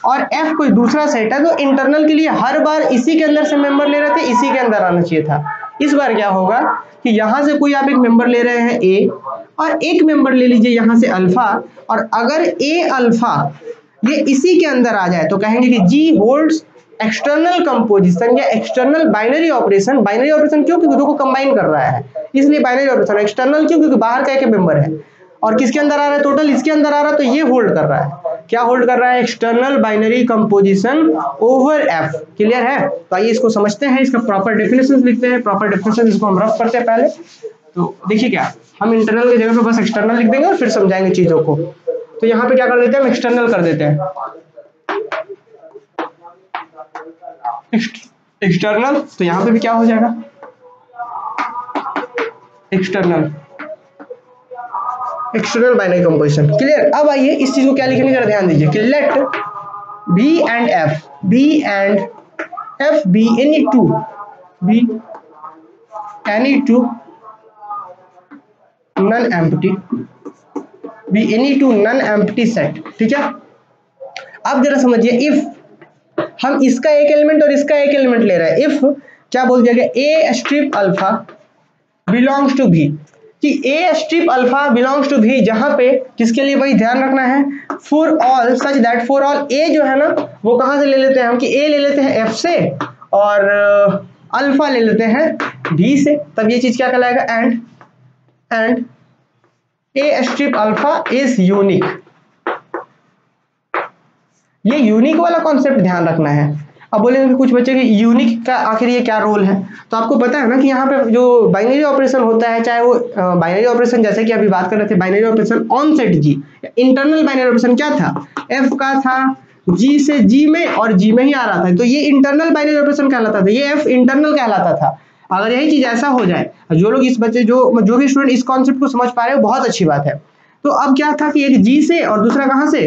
और एफ कोई दूसरा सेट है, तो इंटरनल के लिए हर बार इसी के अंदर से मेंबर ले रहे थे, इसी के अंदर आना चाहिए था। इस बार क्या होगा कि यहां से कोई आप एक मेंबर ले रहे हैं ए, और एक मेंबर ले लीजिए यहां से अल्फा, और अगर ए अल्फा ये इसी के अंदर आ जाए तो कहेंगे कि जी होल्ड्स एक्सटर्नल कंपोजिशन या external binary operation. Binary operation क्यों, क्योंकि दो को कंबाइन कर रहा है, इसलिए बाइनरी ऑपरेशन। एक्सटर्नल क्यों, क्योंकि बाहर का एक मेंबर है और किसके अंदर आ रहा है, टोटल इसके अंदर आ रहा है, तो ये होल्ड कर रहा है। क्या होल्ड कर रहा है, external binary composition over F. Clear है? तो आइए इसको समझते हैं, इसका प्रॉपर डेफिनेशन लिखते हैं। प्रॉपर डेफिनेशन इसको हम रफ करते हैं पहले। तो देखिए क्या, हम इंटरनल की जगह पे बस एक्सटर्नल लिख देंगे और फिर समझाएंगे चीजों को। तो यहाँ पे क्या कर देते हैं, हम एक्सटर्नल कर देते हैं। एक्सटर्नल, तो यहाँ पे भी क्या हो जाएगा, एक्सटर्नल बाइनरी कंपोजिशन। क्लियर? अब आइए इस चीज को क्या लिखेंगे जरा ध्यान दीजिए कि let B and F be any two non empty set. ठीक है, अब जरा समझिए, इफ हम इसका एक एलिमेंट और इसका एक एलिमेंट ले रहे हैं, इफ क्या बोल दिया गया, A strip alpha belongs to B, कि A strip alpha belongs to B, जहां पे किसके लिए भाई ध्यान रखना है, for all such that for all A जो है ना वो कहां से ले लेते हैं हम, कि ए ले लेते हैं एफ से, और अल्फा ले लेते हैं भी से, तब ये चीज क्या कहलाएगा, and A strip alpha is unique. ये यूनिक वाला कॉन्सेप्ट ध्यान रखना है। अब बोलेंगे कुछ बच्चे कि यूनिक का आखिर ये क्या रोल है, तो आपको पता है ना कि यहाँ पे जो बाइनरी ऑपरेशन होता है, चाहे वो बाइनरी ऑपरेशन जैसे कि अभी बात कर रहे थे, binary operation on set G, internal binary operation क्या था, एफ का था जी से जी में और जी में ही आ रहा था, तो ये इंटरनल बाइनरी ऑपरेशन कहलाता था, ये एफ इंटरनल कहलाता था। अगर यही चीज ऐसा हो जाए, जो लोग इस बच्चे जो भी स्टूडेंट इस कॉन्सेप्ट को समझ पा रहे हो बहुत अच्छी बात है। तो अब क्या था कि एक जी से और दूसरा कहाँ से,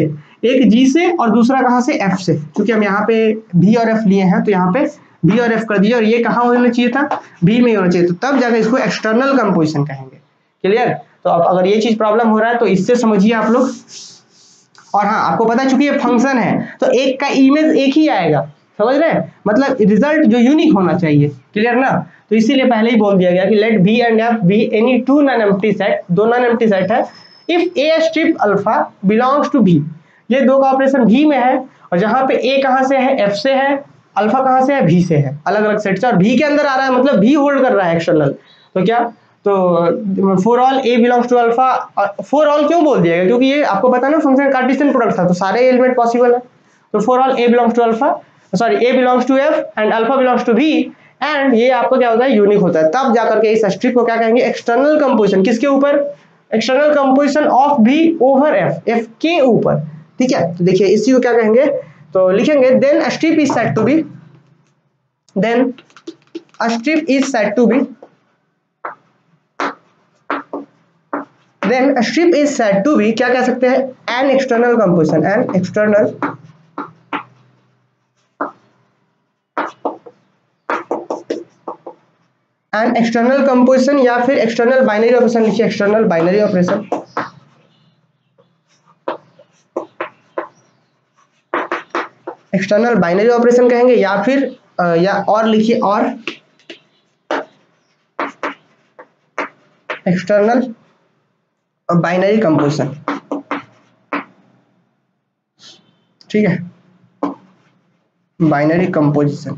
एक जी से और दूसरा कहाँ से, एफ से, क्योंकि हम यहाँ पे भी और एफ लिए हैं तो यहाँ पे भी और एफ कर दिया, और ये कहाँ होना चाहिए था, भी में होना चाहिए, तो तब जाकर इसको एक्सटर्नल कंपोजिशन कहेंगे। क्लियर? तो अब अगर ये चीज प्रॉब्लम हो रहा है तो इससे समझिए आप लोग। और हाँ, आपको पता है चूंकि ये फंक्शन है तो एक का इमेज एक ही आएगा, समझ रहे हैं, मतलब रिजल्ट जो यूनिक होना चाहिए। क्लियर ना? तो इसीलिए पहले ही बोल दिया गया कि let B and F be any two non empty set, दो नॉन एम्प्टी सेट है, if A strip alpha belongs to B, ये दो का ऑपरेशन भी में है, और जहां पे ए कहां से है, एफ से है, अल्फा कहां से है, भी से है, अलग अलग सेट से, और भी के अंदर आ रहा है, मतलब भी होल्ड कर रहा है एक्सटर्नल, तो क्या, तो for all A belongs to alpha, for all क्यों बोल दिया गया, क्योंकि ये आपको पता ना फंक्शन कार्टेशियन प्रोडक्ट था, तो सारे एलिमेंट पॉसिबल है, तो for all A belongs to alpha, sorry A belongs to F and alpha belongs to भी, एंड ये आपको क्या होता है, यूनिक होता है, तब जाकर के इस स्ट्रिप को क्या कहेंगे, एक्सटर्नल कंपोजिशन, किसके ऊपर, एक्सटर्नल कंपोजिशन ऑफ भी ओवर एफ, एफ के ऊपर। ठीक है, तो देखिए इसी को क्या कहेंगे, तो लिखेंगे then a strip is said to be, then a strip is said to be, then a strip is said to be, क्या कह सकते हैं, an external composition, an external an external composition, या फिर एक्सटर्नल बाइनरी ऑपरेशन लिखिए, external binary operation, external binary operation कहेंगे, या फिर या और लिखिए, और एक्सटर्नल बाइनरी कंपोजिशन। ठीक है, बाइनरी कंपोजिशन,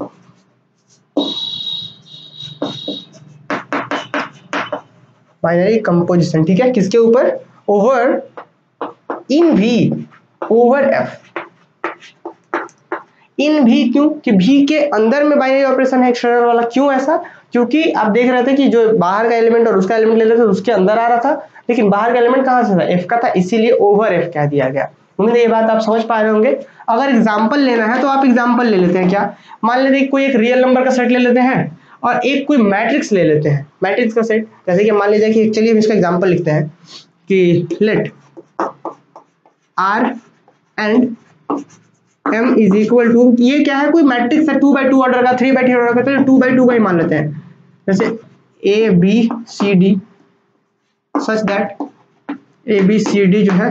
बाइनरी कंपोजिशन, ठीक है, किसके ऊपर, ओवर इन भी ओवर एफ, इन भी, क्यों कि भी के अंदर में बाइनरी ऑपरेशन है एक्सटर्नल वाला, क्यों ऐसा, क्योंकि आप देख रहे थे कि जो बाहर का एलिमेंट और उसका एलिमेंट ले रहे थे उसके अंदर आ रहा था, लेकिन बाहर का एलिमेंट कहां से था, एफ का था, इसीलिए ओवर एफ कह दिया गया। उम्मीद है ये बात आप समझ पा रहे होंगे। अगर एग्जाम्पल लेना है तो आप एग्जाम्पल ले लेते हैं, क्या मान लेते हैं कोई एक रियल नंबर का सेट ले लेते हैं और एक कोई मैट्रिक्स ले लेते हैं, मैट्रिक्स का सेट, जैसे कि मान लीजिए कि चलिए हम इसका एग्जाम्पल लिखते हैं कि let R and m is equal to, ये क्या है, कोई मैट्रिक्स है 2x2 ऑर्डर का, 3x3 ऑर्डर का, तो 2x2 का ही मान लेते हैं, जैसे A B C D, such that A B C D जो है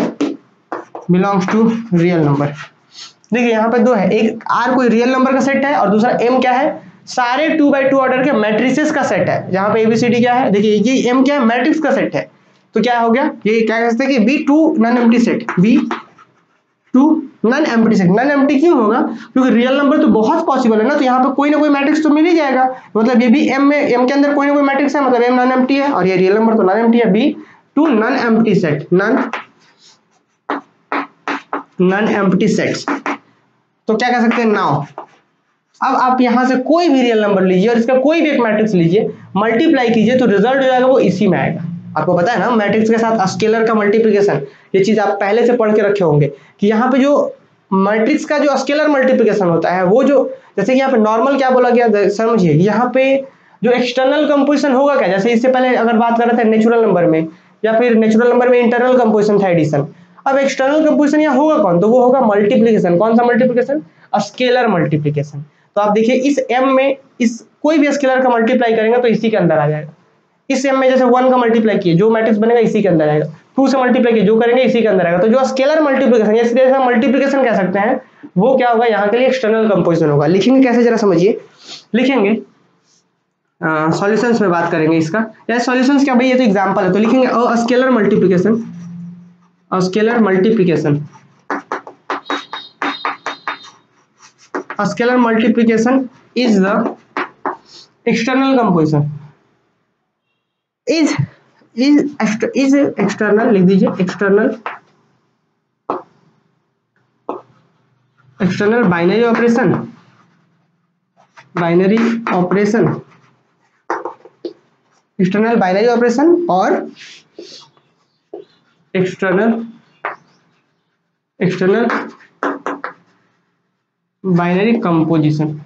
बिलोंग्स टू रियल नंबर। देखिए यहाँ पे दो है, एक आर कोई रियल नंबर का सेट है और दूसरा m क्या है, सारे 2x2 ऑर्डर के मैट्रिसेस का सेट है, जहां पे एबीसीडी क्या है, देखिए ये m क्या है, मैट्रिक्स का सेट है, तो क्या हो गया, ये क्या कह सकते हैं कि B2 non empty set, B2 non empty set. Non empty क्यों होगा, क्योंकि रियल नंबर तो बहुत पॉसिबल है ना, तो यहाँ पे कोई ना कोई मैट्रिक्स तो मिल ही जाएगा, मतलब ये भी m में, m के अंदर कोई ना कोई मैट्रिक्स है, मतलब m नॉन एम्प्टी है, और ये रियल नंबर तो नॉन एम्प्टी है, B2 non empty set, non empty sets. तो क्या कह सकते हैं, नाउ अब आप यहां से कोई भी रियल नंबर लीजिए और इसका कोई भी एक मैट्रिक्स लीजिए, मल्टीप्लाई कीजिए, तो रिजल्ट हो जाएगा वो इसी में आएगा। आपको पता है ना मैट्रिक्स के साथ स्केलर का मल्टीप्लिकेशन, ये चीज आप पहले से पढ़ के रखे होंगे कि यहाँ पे जो मैट्रिक्स का जो स्केलर मल्टीप्लिकेशन होता है, वो जो जैसे कि यहाँ पे नॉर्मल क्या बोला गया, समझिए यहाँ पे जो एक्सटर्नल कंपोजिशन होगा क्या, जैसे इससे पहले अगर बात कर रहे थे नेचुरल नंबर में, या फिर नेचुरल नंबर में इंटरनल कंपोजिशन था एडिशन, अब एक्सटर्नल कंपोजिशन यहाँ होगा कौन, तो वो होगा मल्टीप्लिकेशन। कौन सा मल्टीप्लिकेशन, स्केलर मल्टीप्लिकेशन। तो आप देखिए इस m में इस कोई भी स्केलर का मल्टीप्लाई करेंगे तो इसी के अंदर आ जाएगा, इस m में जैसे 1 का मल्टीप्लाई किए जो मैट्रिक्स बनेगा इसी के अंदर आएगा, 2 से मल्टीप्लाई किए जो करेंगे इसी के अंदर आएगा, तो जो स्केलर मल्टीप्लिकेशन या सीधे ऐसा मल्टीप्लिकेशन कह सकते हैं, वो क्या होगा, यहाँ के लिए एक्सटर्नल कंपोजिशन होगा। लिखेंगे कैसे जरा समझिए, लिखेंगे सॉल्यूशंस में बात करेंगे इसका, या सॉल्यूशंस क्या भाई, ये तो एग्जांपल है, तो लिखेंगे a scalar multiplication, a scalar multiplication, a scalar multiplication is the external composition is external, लिख दीजिए external, external binary operation, binary operation, external binary operation और एक्सटर्नल बाइनरी कंपोजिशन।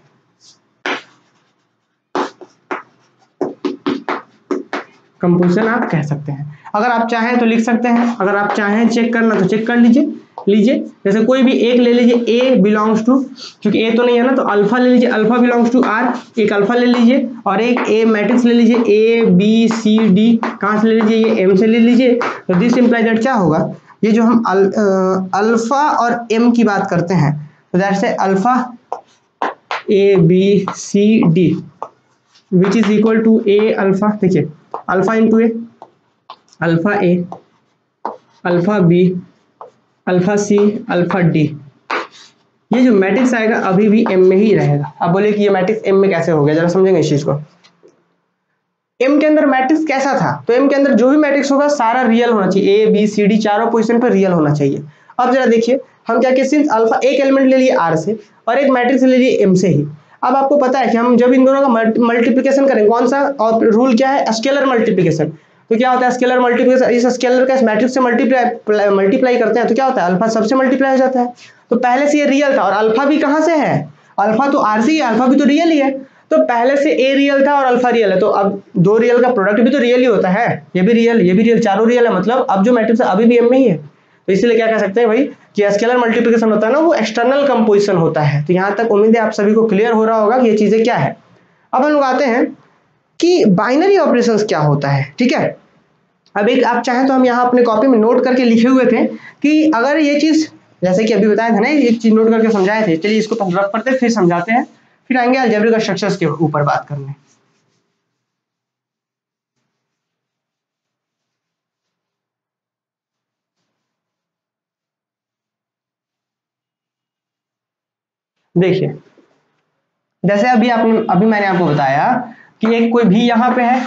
कंपोजिशन आप कह सकते हैं। अगर आप चाहें तो लिख सकते हैं, अगर आप चाहें चेक करना तो चेक कर लीजिए। जैसे कोई भी एक ले लीजिए, ए बिलोंग्स टू, क्योंकि ए तो नहीं है ना, तो अल्फा ले लीजिए, अल्फा बिलोंग्स टू आर, एक अल्फा ले लीजिए, और एक ए मैट्रिक्स ले लीजिए, ए बी सी डी, कहाँ से ले लीजिए, ये एम से ले लीजिए। तो दिस इंप्लाई दैट क्या होगा, ये जो हम अल्फा और एम की बात करते हैं, तो that's A alpha A B C D which is equal to A alpha, देखिए alpha into A, alpha A, alpha B, alpha C, alpha D. ये जो मैट्रिक्स आएगा अभी भी एम में ही रहेगा। अब बोले कि ये मैट्रिक्स एम में कैसे हो गया, जरा समझेंगे इस चीज को। एम के अंदर मैट्रिक्स कैसा था, तो एम के अंदर जो भी मैट्रिक्स होगा सारा रियल होना चाहिए, ए बी सी डी चारों पोजीशन पर रियल होना चाहिए। अब जरा देखिए हम क्या किए, सिंस अल्फा एक एलिमेंट ले लिए आर से और एक मैट्रिक्स ले लिए एम से ही। अब आपको पता है कि हम जब इन दोनों का मल्टीप्लिकेशन करेंगे, कौन सा और रूल क्या है, स्केलर मल्टीप्लिकेशन। तो क्या होता है स्केलर मल्टीप्लिकेशन, इस स्केलर का इस मैट्रिक्स से मल्टीप्लाई करते हैं तो क्या होता है, अल्फा सबसे मल्टीप्लाई हो जाता है। तो पहले से ये रियल था, और अल्फा भी कहाँ से है, अल्फा तो आर से ही, अल्फा भी तो रियल ही है। तो पहले से ए रियल था और अल्फा रियल है, तो अब दो रियल का प्रोडक्ट भी तो रियल ही होता है, ये भी रियल ये भी रियल, चारों रियल है, मतलब अब जो मैट्रिक्स है अभी भी एम में ही है। तो इसलिए क्या कह सकते हैं भाई कि स्केलर मल्टीप्लिकेशन होता है ना, वो एक्सटर्नल कंपोजिशन होता है। तो यहाँ तक उम्मीद है आप सभी को क्लियर हो रहा होगा कि ये चीजें क्या है। अब हम लोग आते हैं कि बाइनरी ऑपरेशंस क्या होता है, ठीक है। अब एक आप चाहें तो हम यहाँ अपने कॉपी में नोट करके लिखे हुए थे कि अगर ये चीज जैसे कि अभी बताया था ना, एक चीज नोट करके समझाए थे, चलिए इसको रफ करते फिर समझाते हैं, फिर आएंगे अलजेब्रिक स्ट्रक्चर्स के ऊपर बात करने। देखिए जैसे अभी मैंने आपको बताया कि एक कोई भी यहाँ पे है,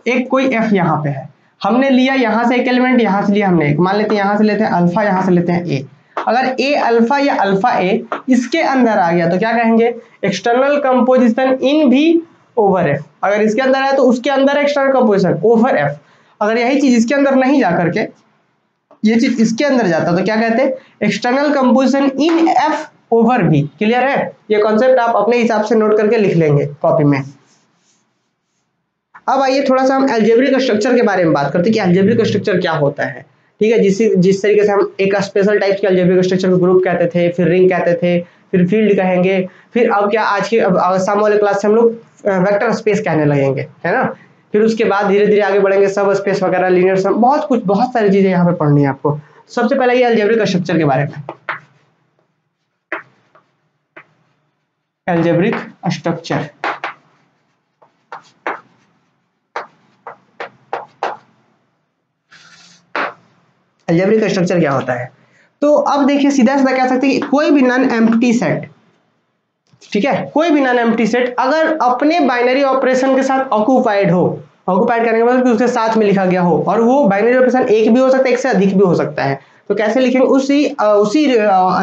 एक कोई एफ यहाँ पे है, हमने लिया यहाँ से एक एलिमेंट, यहाँ से लिया हमने एक, मान लेते हैं यहाँ से लेते हैं अल्फा, यहाँ से लेते हैं ए। अगर ए अल्फा या अल्फा ए इसके अंदर आ गया तो क्या कहेंगे, एक्सटर्नल कंपोजिशन इन भी ओवर एफ। अगर इसके अंदर है तो उसके अंदर एक्सटर्नल कंपोजिशन ओवर एफ। अगर यही चीज इसके अंदर नहीं जा करके ये चीज इसके अंदर जाता तो क्या कहते हैं, external composition in F over B. Clear है, ये कॉन्सेप्ट आप अपने हिसाब से नोट करके लिख लेंगे कॉपी में। अब आइए थोड़ा सा हम अलजेब्रिक स्ट्रक्चर के बारे में बात करते हैं कि अलजेब्रिक स्ट्रक्चर क्या होता है, ठीक है। जिस तरीके से हम एक स्पेशल टाइप्स के अलजेब्रिक स्ट्रक्चर को ग्रुप कहते थे, फिर रिंग कहते थे, फिर फील्ड कहेंगे, फिर अब क्या आज के शाम वाले क्लास से हम लोग वेक्टर स्पेस कहने लगेंगे, है ना। फिर उसके बाद धीरे धीरे आगे बढ़ेंगे, सब स्पेस वगैरह, लीनियर सम, बहुत कुछ, बहुत सारी चीजें यहाँ पे पढ़नी है आपको। सबसे पहले ये अलजेब्रिक स्ट्रक्चर के बारे में, अलजेब्रिक स्ट्रक्चर। अलजेब्रिक स्ट्रक्चर क्या होता है, तो अब देखिए सीधा सीधा कह सकते हैं कि कोई भी नॉन एम्प्टी सेट, ठीक है, कोई भी नॉन एम्प्टी सेट अगर अपने बाइनरी ऑपरेशन के साथ ऑक्यूपाइड हो, ऑक्यूपाइड करने के मतलब कि उसके साथ में लिखा गया हो, और वो बाइनरी ऑपरेशन एक भी हो सकता है, एक से अधिक भी हो सकता है, तो कैसे लिखेंगे, उसी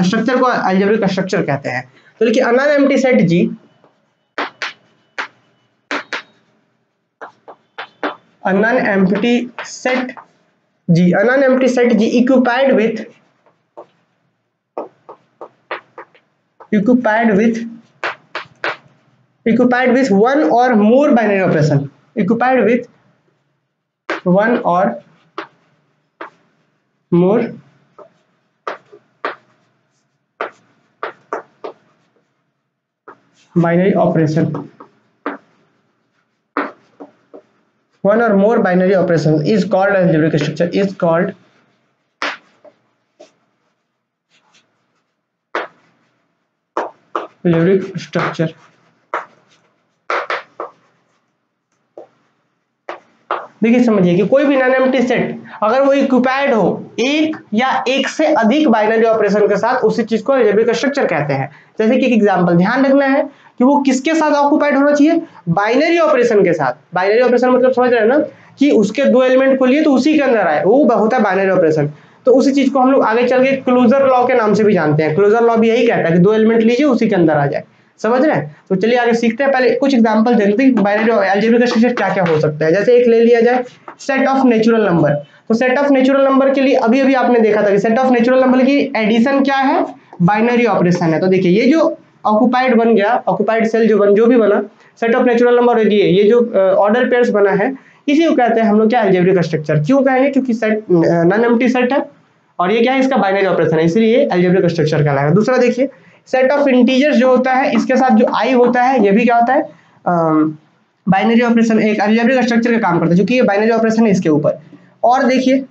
स्ट्रक्चर को अलजेब्रिक स्ट्रक्चर कहते हैं। तो देखिए non empty set G, non empty set G, non empty set G occupied with one or more binary operation, occupied with one or more binary operation, one or more binary operation is called algebraic structure, is called algebraic structure। देखिए समझिए कि कोई भी non empty set अगर वो equipped हो एक या एक से अधिक बाइनरी ऑपरेशन के साथ, उसी चीज को अलजेब्रिक स्ट्रक्चर कहते हैं। जैसे कि एक एग्जांपल ध्यान रखना है कि वो किसके साथ ऑक्युपाइड होना चाहिए, बाइनरी ऑपरेशन के साथ। बाइनरी ऑपरेशन मतलब समझ रहे हैं ना कि उसके दो एलिमेंट को लिए तो उसी के अंदर आए, वो होता है बाइनरी ऑपरेशन। तो उसी चीज को हम लोग आगे चल के क्लोजर लॉ के नाम से भी जानते हैं। क्लोजर लॉ भी यही कहता है कि दो एलिमेंट लीजिए उसी के अंदर आ जाए। समझ रहे हैं? तो चलिए आगे सीखते हैं। पहले कुछ एग्जांपल देखते हैं बाइनरी अलजेब्रिक स्ट्रक्चर क्या क्या हो सकता है। जैसे एक ले लिया जाए सेट ऑफ नेचुरल नंबर। तो सेट ऑफ नेचुरल नंबर के लिए अभी अभी आपने देखा था कि सेट ऑफ नेचुरल नंबर की एडिशन क्या है, बाइनरी ऑपरेशन है। तो देखिए ये जो ऑक्युपाइड बन गया, ऑक्युपाइड सेल जो भी बना, सेट ऑफ नेचुरल नंबर ये जो ऑर्डर पेयर्स बना है, इसी को कहते हैं हम लोग क्या, अलजेब्रिक स्ट्रक्चर। क्यों कहेंगे? क्योंकि सेट नॉन एम्प्टी सेट है और ये क्या है, इसका बाइनरी ऑपरेशन है, इसलिए अलजेब्रिक स्ट्रक्चर कहलाएगा। दूसरा देखिए सेट ऑफ इंटीजर्स जो होता है, इसके साथ जो आई होता है, ये भी क्या होता है, बाइनरी ऑपरेशन, एक अलजेब्रिक स्ट्रक्चर का काम करता है, क्योंकि ये बाइनरी ऑपरेशन है इसके ऊपर। और देखिए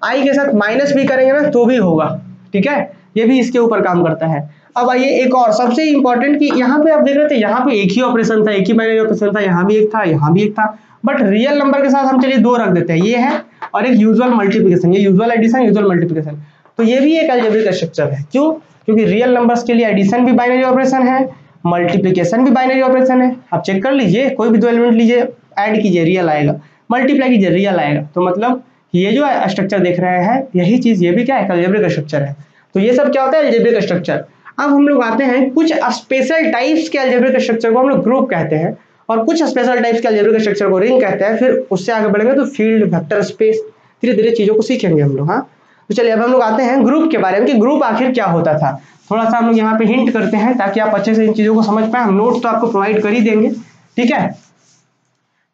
आई के साथ माइनस भी करेंगे ना तो भी होगा, ठीक है, ये भी इसके ऊपर काम करता है। अब आइए एक और सबसे इंपॉर्टेंट कि यहाँ पे आप देख रहे थे, यहाँ पे एक ही ऑपरेशन था, एक ही बाइनरी ऑपरेशन था, यहाँ भी एक था, यहाँ भी एक था, बट रियल नंबर के साथ हम चलिए दो रख देते हैं, ये है और एक यूजुअल मल्टीप्लिकेशन, ये यूजुअल एडिशन, यूजुअल मल्टीप्लिकेशन। तो ये भी एक अलजेब्रिक स्ट्रक्चर है। क्यों? क्योंकि रियल नंबर्स के लिए एडिशन भी बाइनरी ऑपरेशन है, मल्टीप्लिकेशन भी बाइनरी ऑपरेशन है। आप चेक कर लीजिए, कोई भी दो एलिमेंट लीजिए, ऐड कीजिए रियल आएगा, मल्टीप्लाई कीजिए रियल आएगा। तो मतलब ये जो स्ट्रक्चर देख रहे हैं, यही चीज ये भी क्या है, अलजेब्रिक स्ट्रक्चर है। तो ये सब क्या होता है, अलजेब्रिक स्ट्रक्चर। अब हम लोग आते हैं कुछ स्पेशल टाइप्स के अलजेब्रिक स्ट्रक्चर को हम लोग ग्रुप कहते हैं, और कुछ स्पेशल टाइप्स के अलजेब्रिक स्ट्रक्चर को रिंग कहते हैं। फिर उससे आगे बढ़ेंगे तो फील्ड, वेक्टर स्पेस, धीरे धीरे चीजों को सीखेंगे हम लोग। हाँ, तो चलिए अब हम लोग आते हैं ग्रुप के बारे में कि ग्रुप आखिर क्या होता था। थोड़ा सा हम लोग यहाँ पे हिंट करते हैं ताकि आप अच्छे से इन चीजों को समझ पाए। हम नोट्स तो आपको प्रोवाइड कर ही देंगे, ठीक है,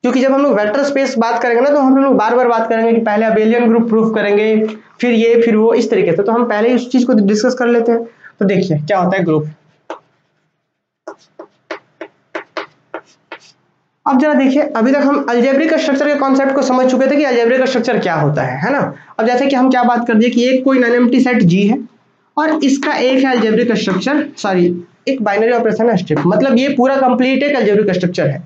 क्योंकि जब हम लोग वेक्टर स्पेस बात करेंगे ना तो हम लोग बार बार बात करेंगे कि पहले अबेलियन ग्रुप प्रूफ करेंगे, फिर ये फिर वो, इस तरीके से। तो हम पहले उस चीज को डिस्कस कर लेते हैं। तो देखिए क्या होता है ग्रुप। अब जरा देखिए, अभी तक हम अलजेब्रिक स्ट्रक्चर के कॉन्सेप्ट को समझ चुके थे कि अलजेब्रिक स्ट्रक्चर क्या होता है ना। अब जैसे कि हम क्या बात कर दिए कि एक कोई नॉन एम्प्टी सेट जी है और इसका एक है अलजेब्रिक स्ट्रक्चर, सॉरी एक बाइनरी ऑपरेशन है स्ट्रिप, मतलब ये पूरा कंप्लीट एक अलजेब्रिक स्ट्रक्चर है।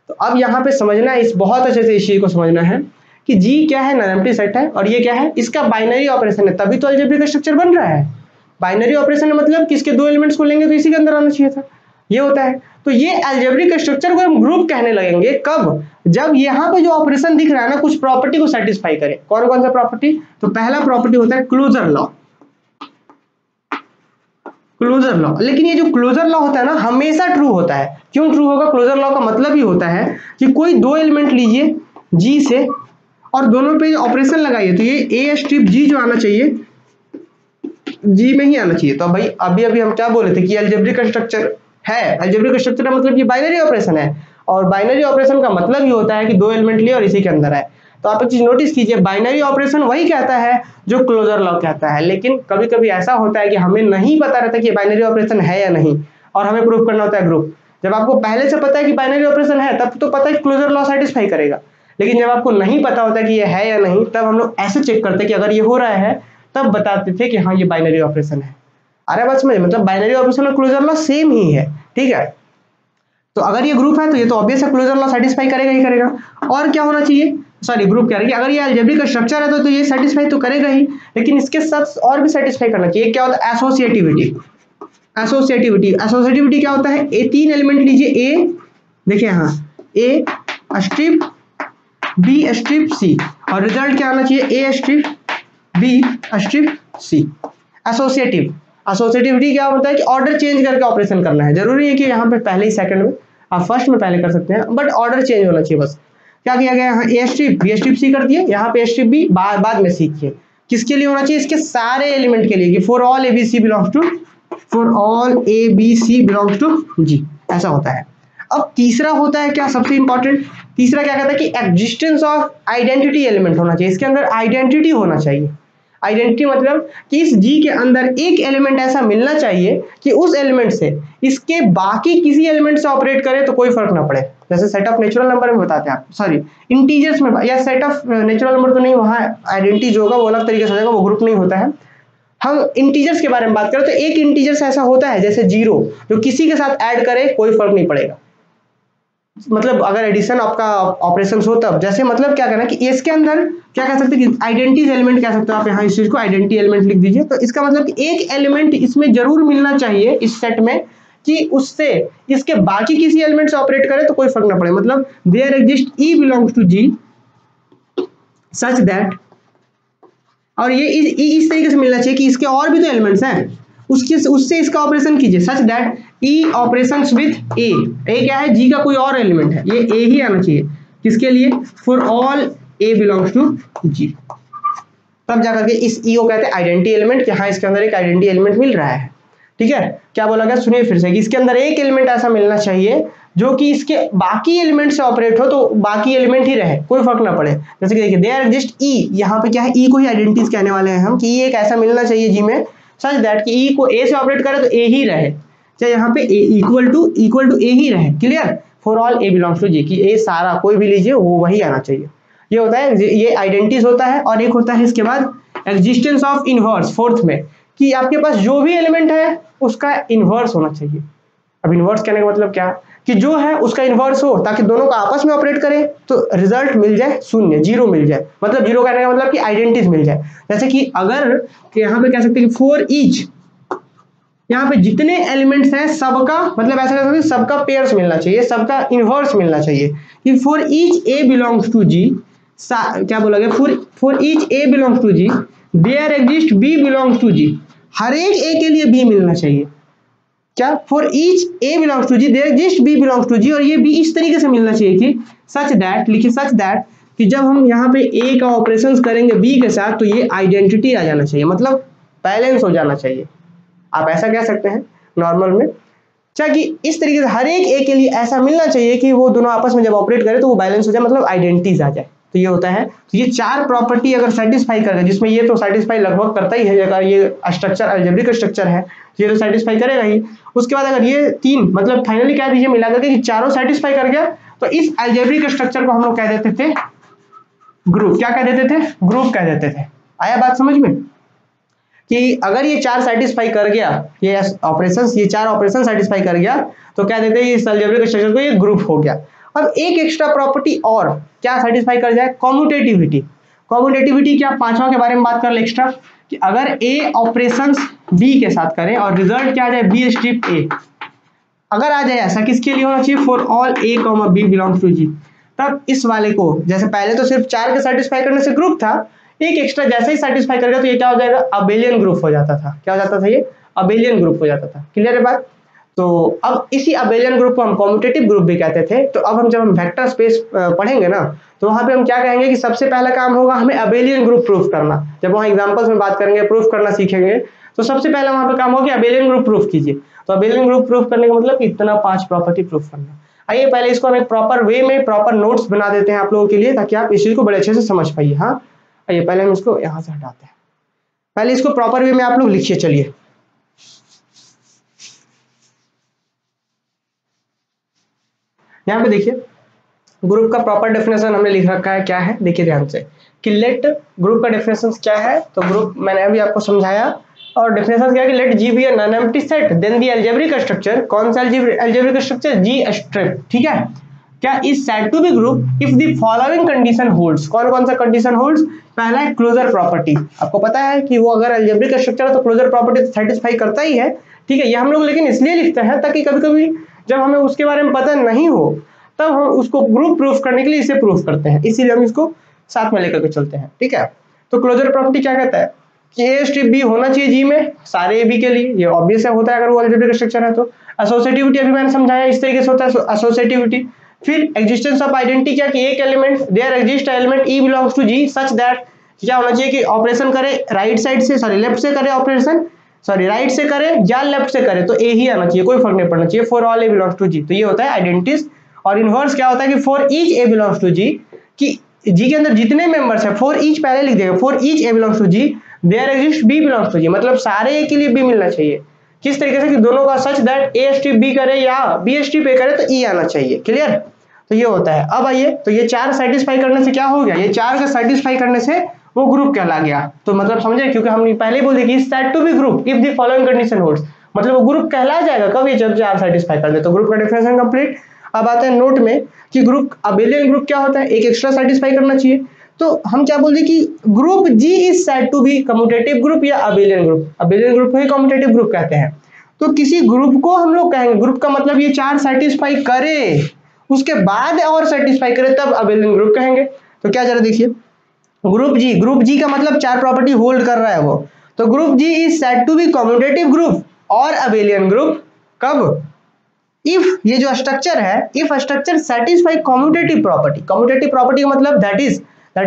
तो अब यहाँ पे समझना है, इस बहुत अच्छे से इस चीज को समझना है कि जी क्या है, नॉन एम्प्टी सेट है, और ये क्या है, इसका बाइनरी ऑपरेशन है, तभी तो अलजेब्रिक स्ट्रक्चर बन रहा है। बाइनरी ऑपरेशन मतलब किसके दो एलिमेंट्स को लेंगे तो इसी के अंदर आना चाहिए था, ये होता है। तो ये अलजेब्रिक स्ट्रक्चर को हम ग्रुप कहने लगेंगे कब, जब यहाँ पे जो ऑपरेशन दिख रहा है ना कुछ प्रॉपर्टी को सेटिस्फाई करे। कौन कौन सा प्रॉपर्टी? तो पहला प्रॉपर्टी होता है क्लोजर लॉ। क्लोजर लॉ, लेकिन ये जो क्लोजर लॉ होता है ना हमेशा ट्रू होता है। क्यों ट्रू होगा? क्लोजर लॉ का मतलब ही होता है कि कोई दो एलिमेंट लीजिए जी से और दोनों पे ऑपरेशन लगाइए, तो ये ए स्ट्रिप जी जो आना चाहिए जी में ही आना चाहिए। तो भाई अभी अभी हम क्या बोले थे कि अलजेब्रिक स्ट्रक्चर है, अलजेब्रिक स्ट्रक्चर का मतलब ये बाइनरी ऑपरेशन है, और बाइनरी ऑपरेशन का मतलब ही होता है कि दो एलिमेंट लिए और इसी के अंदर आए। तो आप एक चीज नोटिस कीजिए, बाइनरी ऑपरेशन वही कहता है जो क्लोजर लॉ कहता है। लेकिन कभी कभी ऐसा होता है कि हमें नहीं पता रहता कि बाइनरी ऑपरेशन है या नहीं, और हमें प्रूव करना होता है ग्रुप। जब आपको पहले से पता है कि बाइनरी ऑपरेशन है तब तो पता है कि क्लोजर लॉ सेटिस्फाई करेगा, लेकिन जब आपको नहीं पता होता कि ये है या नहीं, तब हम लोग ऐसे चेक करते कि अगर ये हो रहा है तब बताते थे कि हाँ ये बाइनरी ऑपरेशन है। अरे बस में मतलब बाइनरी ऑपरेशन और क्लोजर लॉ सेम ही है, ठीक है। तो अगर ये ग्रुप है तो ये तो ऑब्वियस है क्लोजर लॉ सेटिस्फाई करेगा ही करेगा। और क्या होना चाहिए, सॉरी ग्रुप कह रहे हैं कि अगर ये अलजेब्रिक स्ट्रक्चर है तो ये सेटिस्फाई तो करेगा ही, लेकिन इसके साथ और भी सेटिस्फाई करना चाहिए। क्या होता है? एसोसिएटिविटी। एसोसिएटिविटी क्या होता है? ए तीन एलिमेंट लीजिए, ए देखिए हाँ ए स्ट्रिप बी स्ट्रिप सी, और रिजल्ट क्या आना चाहिए? ए स्ट्रिप बी स्ट्रिप सी। एसोसिएटिविटी क्या होता है कि ऑर्डर चेंज करके ऑपरेशन करना है। जरूरी है कि यहाँ पे पहले ही सेकंड में, आप फर्स्ट में पहले कर सकते हैं, बट ऑर्डर चेंज होना चाहिए बस। क्या किया गया यहाँ? ए स्ट्रिप बी स्ट्रिप सी कर दिए, यहाँ पे स्ट्रिप बी बाद में सीखिए किसके लिए होना चाहिए, इसके सारे एलिमेंट के लिए, कि for all A B C belongs to, for all A B C belongs to G, ऐसा होता है। अब तीसरा होता है क्या, सबसे इंपॉर्टेंट, तीसरा क्या कहता है कि एग्जिस्टेंस ऑफ आइडेंटिटी एलिमेंट होना चाहिए। इसके अंदर आइडेंटिटी होना चाहिए। आइडेंटिटी मतलब कि इस जी के अंदर एक एलिमेंट ऐसा मिलना चाहिए कि उस एलिमेंट से इसके बाकी किसी एलिमेंट से ऑपरेट करे तो कोई फर्क ना पड़े। जैसे सेट ऑफ नेचुरल नंबर में बताते हैं आप, सॉरी इंटीजर्स में, या सेट ऑफ नेचुरल नंबर तो नहीं, वहाँ आइडेंटिटी जो होगा वो अलग तरीके से हो जाएगा, वो ग्रुप नहीं होता है। हम इंटीजर्स के बारे में बात करें तो एक इंटीजर्स ऐसा होता है जैसे 0, जो किसी के साथ ऐड करे कोई फर्क नहीं पड़ेगा, मतलब अगर एडिशन आपका ऑपरेशन हो तब, जैसे मतलब क्या करना कि इसके अंदर क्या कह सकते हैं कि आइडेंटिटी एलिमेंट कह सकते हो आप, यहाँ इस चीज को आइडेंटिटी एलिमेंट लिख दीजिए। तो इसका मतलब कि एक एलिमेंट इसमें जरूर मिलना चाहिए इस सेट में कि उससे इसके बाकी किसी एलिमेंट से ऑपरेट करे तो कोई फर्क ना पड़े। मतलब there exist E belongs to G such that, और ये इस तरीके से मिलना चाहिए कि इसके और भी तो एलिमेंट्स हैं, उससे इसका ऑपरेशन कीजिए such that E operations with A क्या है, जी का कोई और एलिमेंट है, ये ए ही आना चाहिए किसके लिए, for all A belongs to G. तब जाकर के इस ई को कहते हैं आइडेंटिटी एलिमेंट कि हाँ इसके अंदर एक आइडेंटिटी एलिमेंट मिल रहा है। ठीक है, क्या बोला गया सुनिए फिर से कि इसके अंदर एक एलिमेंट ऐसा मिलना चाहिए जो कि इसके बाकी एलिमेंट से ऑपरेट हो तो बाकी एलिमेंट ही रहे, कोई फर्क ना पड़े। जैसे कि देखिए देयर एग्जिस्ट ई, यहाँ पे क्या है ई को ही आइडेंटिटीज कहने वाले हैं हम कि ई एक ऐसा मिलना चाहिए जी में सच दैट कि ई को ए से ऑपरेट करे तो ए ही रहे, चाहे यहाँ पे ए इक्वल टू ए ही रहे। Clear, for all A belongs to G कि ए सारा कोई भी लीजिए वो वही आना चाहिए। ये होता है, ये आइडेंटिटीज होता है। और एक होता है इसके बाद एग्जिस्टेंस ऑफ इनवर्स, फोर्थ में कि आपके पास जो भी एलिमेंट है उसका इनवर्स होना चाहिए। अब इनवर्स कहने का मतलब क्या कि जो है उसका इनवर्स हो ताकि दोनों का आपस में ऑपरेट करे तो रिजल्ट मिल जाए शून्य, जीरो मिल जाए। मतलब जीरो कहने का मतलब कि आइडेंटिटीज मिल जाए। जैसे कि अगर कि यहाँ पे कह सकते हैं कि फॉर ईच, यहाँ पे जितने एलिमेंट्स हैं सबका मतलब ऐसा कह सकते हैं सबका पेयर्स मिलना चाहिए, सबका इनवर्स मिलना चाहिए कि for each A belongs to G, क्या बोला गया, for each A belongs to G there exist B belongs to G, हर एक ए के लिए बी मिलना चाहिए। क्या, for each A belongs to G there exist B belongs to G, और ये बी इस तरीके से मिलना चाहिए कि सच दैट, लिखिए सच दैट कि जब हम यहाँ पे ए का ऑपरेशंस करेंगे बी के साथ तो ये आइडेंटिटी आ जाना चाहिए, मतलब बैलेंस हो जाना चाहिए। आप ऐसा कह सकते हैं नॉर्मल में, चाहे कि इस तरीके से हर एक ए के लिए ऐसा मिलना चाहिए कि वो दोनों आपस में जब ऑपरेट करें तो वो बैलेंस हो जाए, मतलब आइडेंटिटीज आ जाए। तो ये होता है, तो ये चार प्रॉपर्टी अगर सेटिस्फाई करेगा, जिसमें ये तो सेटिस्फाई लगभग करता ही है, अगर ये स्ट्रक्चर अलजेब्रिक स्ट्रक्चर है ये तो सेटिस्फाई करेगा ही। उसके बाद अगर ये तीन मतलब फाइनली कह दीजिए मिला करके कि चारों सेटिस्फाई कर गया तो इस अलजेब्रिक स्ट्रक्चर को हम लोग कह देते थे ग्रुप। क्या कह देते थे, ग्रुप कह देते थे। आया बात समझ में कि अगर ये चार सेटिस्फाई कर गया, ये ऑपरेशंस, ये चार ऑपरेशन सेटिस्फाई कर गया तो क्या देते हैं इस अलजेब्रिक स्ट्रक्चर को ये ग्रुप हो गया। अब एक एक्स्ट्रा प्रॉपर्टी और क्या सेटिस्फाई कर जाए, कॉम्यूटेटिविटी। कॉम्यूटेटिविटी क्या, पांचवा के बारे में बात कर ले एक्स्ट्रा कि अगर ए ऑपरेशंस बी के साथ करें और रिजल्ट क्या आ जाए बी स्ट्रिप ए, अगर आ जाए ऐसा किसके लिए होना चाहिए, for all A comma B belongs to G. तब इस वाले को जैसे पहले तो सिर्फ चार के सेटिस्फाई करने से ग्रुप था, एक एक्स्ट्रा जैसे ही सेटिस्फाई करेगा तो ये क्या हो जाएगा, अबेलियन ग्रुप हो जाता था। क्या हो जाता था, ये अबेलियन ग्रुप हो जाता था। क्लियर है बात। तो अब इसी अबेलियन ग्रुप को हम कॉम्यूटेटिव ग्रुप भी कहते थे। तो अब हम जब हम वेक्टर स्पेस पढ़ेंगे ना तो वहां पे हम क्या कहेंगे कि सबसे पहला काम होगा हमें अबेलियन ग्रुप प्रूफ करना। जब वहां एग्जांपल्स में बात करेंगे, प्रूफ करना सीखेंगे तो सबसे पहला वहां पे काम होगा अबेलियन ग्रुप प्रूफ कीजिए। तो अबेलियन ग्रुप प्रूफ करने का मतलब इतना 5 प्रॉपर्टी प्रूफ करना। आइए पहले इसको हम एक प्रॉपर वे में प्रॉपर नोट्स बना देते हैं आप लोगों के लिए ताकि आप इस चीज को बड़े अच्छे से समझ पाइए। हाँ आइए पहले हम इसको यहां से हटाते हैं, पहले इसको प्रॉपर वे में आप लोग लिखिए। चलिए यहाँ पे देखिए ग्रुप का प्रॉपर डेफिनेशन हमने लिख रखा है। क्या है देखिए ध्यान से कि लेट, ग्रुप का डेफिनेशन क्या है, तो ग्रुप मैंने अभी आपको समझाया और डेफिनेशन क्या है कि let G be a non empty set then the algebraic structure. कौन सा अलजेब्रिक स्ट्रक्चर, जी स्ट्रिप। ठीक है, क्या is said to be group if the following condition holds. कौन कौन सा कंडीशन होल्ड्स, पहला है क्लोजर प्रॉपर्टी। आपको पता है कि वो अगर अलजेब्रिक स्ट्रक्चर है तो क्लोजर प्रॉपर्टी सेटिस्फाई करता ही है। ठीक है, ये हम लोग लेकिन इसलिए लिखते हैं ताकि कभी कभी जब हमें उसके बारे में पता नहीं हो तब हम उसको ग्रुप प्रूफ करने के लिए इसे प्रूफ करते हैं, इसीलिए हम इसको साथ में लेकर के चलते हैं। ठीक है, तो क्लोजर प्रॉपर्टी क्या कहता है कि ए स्ट्रिप बी होना चाहिए जी में सारे ए बी के लिए, ये ऑब्वियस है होता है अगर वो अलजेब्रिक स्ट्रक्चर है तो। एसोसिएटिविटी अभी मैंने समझाया इस तरीके से होता है एसोसिएटिविटी। फिर एग्जिस्टेंस ऑफ आइडेंटिटी, क्या कि एक element there exist element E belongs to G such that क्या होना चाहिए कि ऑपरेशन करे राइट साइड से, सॉरी लेफ्ट से करे ऑपरेशन, सॉरी राइट से करे या लेफ्ट से करे तो ए ही आना चाहिए, कोई फर्क नहीं पड़ना चाहिए, for all A belongs to G. तो ये होता है आइडेंटिटीज। और इनवर्स क्या होता है कि for each A belongs to G, कि जी के अंदर जितने मेंबर्स है फॉर ईच पहले लिख देगा, for each A belongs to G there exist B belongs to G, मतलब सारे ए के लिए बी मिलना चाहिए। किस तरीके से कि दोनों का such that A strip B करे या बी स्ट्रिप ए करे तो ई आना चाहिए। क्लियर, तो ये होता है। अब आइए तो ये चार सेटिस्फाई करने से क्या हो गया, ये चार का सेटिस्फाई करने से वो ग्रुप कहला गया। तो मतलब समझे, क्योंकि हमने पहले बोले कि set to be group if the following condition holds, मतलब वो ग्रुप कहला जाएगा कब, ये जब चार सेटिस्फाई कर दे। तो ग्रुप का डेफिनेशन कंप्लीट। अब आता है नोट में कि ग्रुप अबेलियन ग्रुप क्या होता है, एक एक्स्ट्रा सेटिस्फाई करना चाहिए। तो हम क्या बोलते हैं कि group G is said to be commutative group या अबेलियन ग्रुप। अबेलियन ग्रुप को ही कम्यूटेटिव ग्रुप कहते हैं। तो किसी ग्रुप को हम लोग कहेंगे, ग्रुप का मतलब ये 4 सेटिस्फाई करे उसके बाद और सेटिस्फाई करे तब अबेलियन ग्रुप कहेंगे। तो क्या जरा देखिए, ग्रुप जी का मतलब 4 प्रॉपर्टी होल्ड कर रहा है वो। तो group G is said to be commutative group और अबेलियन ग्रुप कब, इफ ये जो स्ट्रक्चर है, if structure satisfy commutative property. Commutative property का मतलब दैट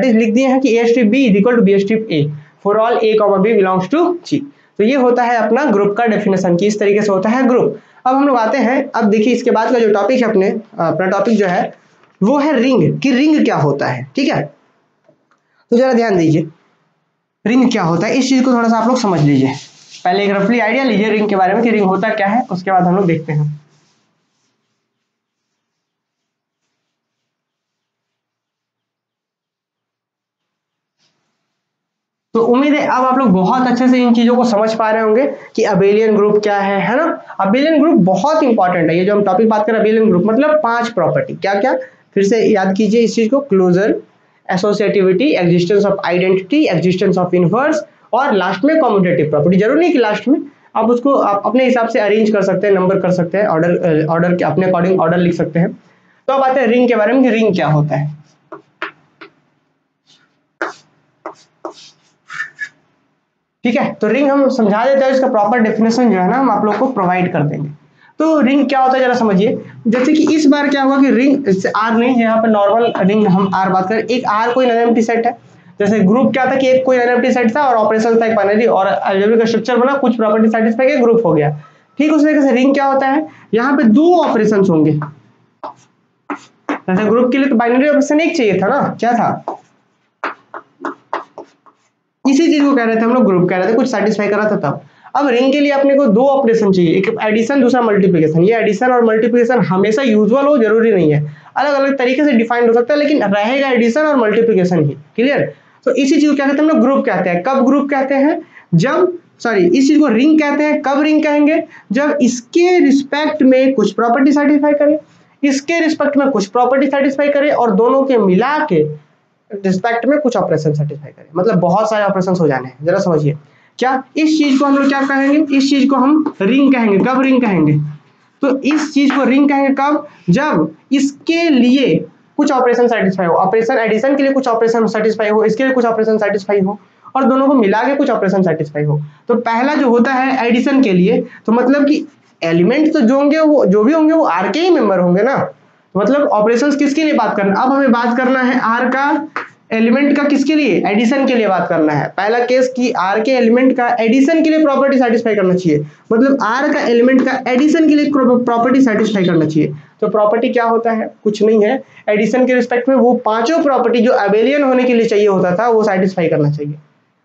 इज लिख दिए हैं कि A strip B is equal to B star A for all A comma B belongs to G. तो ये होता है अपना ग्रुप का डेफिनेशन कि इस तरीके से होता है ग्रुप। अब हम लोग आते हैं, अब देखिए इसके बाद का जो टॉपिक है अपना टॉपिक जो है वो है रिंग, कि रिंग क्या होता है। ठीक है, तो जरा ध्यान दीजिए रिंग क्या होता है, इस चीज को थोड़ा सा आप लोग समझ लीजिए। पहले एक रफली आइडिया लीजिए रिंग के बारे में कि रिंग होता क्या है, उसके बाद हम लोग देखते हैं। तो उम्मीद है अब आप लोग बहुत अच्छे से इन चीजों को समझ पा रहे होंगे कि अबेलियन ग्रुप क्या है ना। अबेलियन ग्रुप बहुत इंपॉर्टेंट है, ये जो हम टॉपिक बात कर रहे हैं अबेलियन ग्रुप मतलब 5 प्रॉपर्टी, क्या क्या फिर से याद कीजिए इस चीज को, closure, associativity, existence of identity, existence of inverse और लास्ट में कम्यूटेटिव प्रॉपर्टी। जरूरी नहीं कि लास्ट में, आप उसको आप अपने हिसाब से अरेंज कर सकते हैं, नंबर कर सकते हैं, ऑर्डर के अपने अकॉर्डिंग ऑर्डर लिख सकते हैं। तो अब आते हैं रिंग के बारे में कि रिंग क्या होता है। ठीक है, तो रिंग हम समझा देते हैं, इसका प्रॉपर डेफिनेशन जो है ना हम आप लोग को प्रोवाइड कर देंगे। तो रिंग क्या होता है जरा समझिए। जैसे कि इस बार क्या हुआ कि रिंग आर नहीं, यहाँ पे नॉर्मल रिंग हम आर बात करें, एक आर कोई एनएमटी सेट है। जैसे ग्रुप क्या था कि एक कोई एनएमटी सेट था और ऑपरेशन था एक बाइनरी और अलजेब्रिक का स्ट्रक्चर बना, कुछ प्रॉपर्टी सेटिस्फाई किया, ग्रुप हो गया। ठीक उस तरीके से रिंग क्या होता है, यहाँ पे 2 ऑपरेशन होंगे। जैसे ग्रुप के लिए तो बाइनरी ऑपरेशन एक चाहिए था ना, क्या था, इसी चीज को कह रहे थे हम लोग, ग्रुप कह रहे थे, कुछ सेटिस्फाई कर रहा था तब। अब रिंग के लिए अपने को 2 ऑपरेशन चाहिए, एक एडिशन दूसरा मल्टीप्लिकेशन। ये एडिशन और मल्टीप्लिकेशन हमेशा यूजुअल हो जरूरी नहीं है, अलग अलग तरीके से डिफाइंड हो सकता है, लेकिन रहेगा एडिशन और मल्टीप्लिकेशन ही। क्लियर। तो इसी चीज को क्या कहते हैं हम लोग, ग्रुप कहते हैं। कब ग्रुप कहते हैं, जब इस चीज को रिंग कहते हैं कब रिंग कहेंगे, जब इसके रिस्पेक्ट में कुछ प्रॉपर्टी सेटिस्फाई करे, इसके रिस्पेक्ट में कुछ प्रॉपर्टी सेटिस्फाई करे और दोनों के मिला के रिस्पेक्ट में कुछ ऑपरेशन सेटिस्फाई करें। मतलब बहुत सारे ऑपरेशन हो जाने हैं, जरा समझिए क्या इस चीज को हम लोग क्या कहेंगे, इस चीज को हम रिंग कहेंगे। कब रिंग कहेंगे, तो इस चीज को रिंग कहेंगे कब, जब इसके लिए कुछ ऑपरेशन सेटिस्फाई हो, ऑपरेशन एडिशन के लिए कुछ ऑपरेशन सेटिस्फाई हो, इसके लिए कुछ ऑपरेशन सेटिस्फाई हो और दोनों को मिला के कुछ ऑपरेशन सेटिस्फाई हो। तो पहला जो होता है एडिशन के लिए, तो मतलब कि एलिमेंट तो जो होंगे वो जो भी होंगे वो आर के ही मेंबर होंगे ना। मतलब ऑपरेशंस किसके लिए बात करना, अब हमें बात करना है आर का एलिमेंट का, किसके लिए, एडिशन के लिए बात करना है। पहला केस कि आर के एलिमेंट का एडिशन के लिए प्रॉपर्टी सेटिस्फाई करना चाहिए, मतलब आर का एलिमेंट का एडिशन के लिए प्रॉपर्टी सेटिस्फाई करना चाहिए। तो प्रॉपर्टी क्या होता है, कुछ नहीं है, एडिशन के रिस्पेक्ट में वो 5 प्रॉपर्टी जो अबेलियन होने के लिए चाहिए होता था वो सेटिस्फाई करना चाहिए।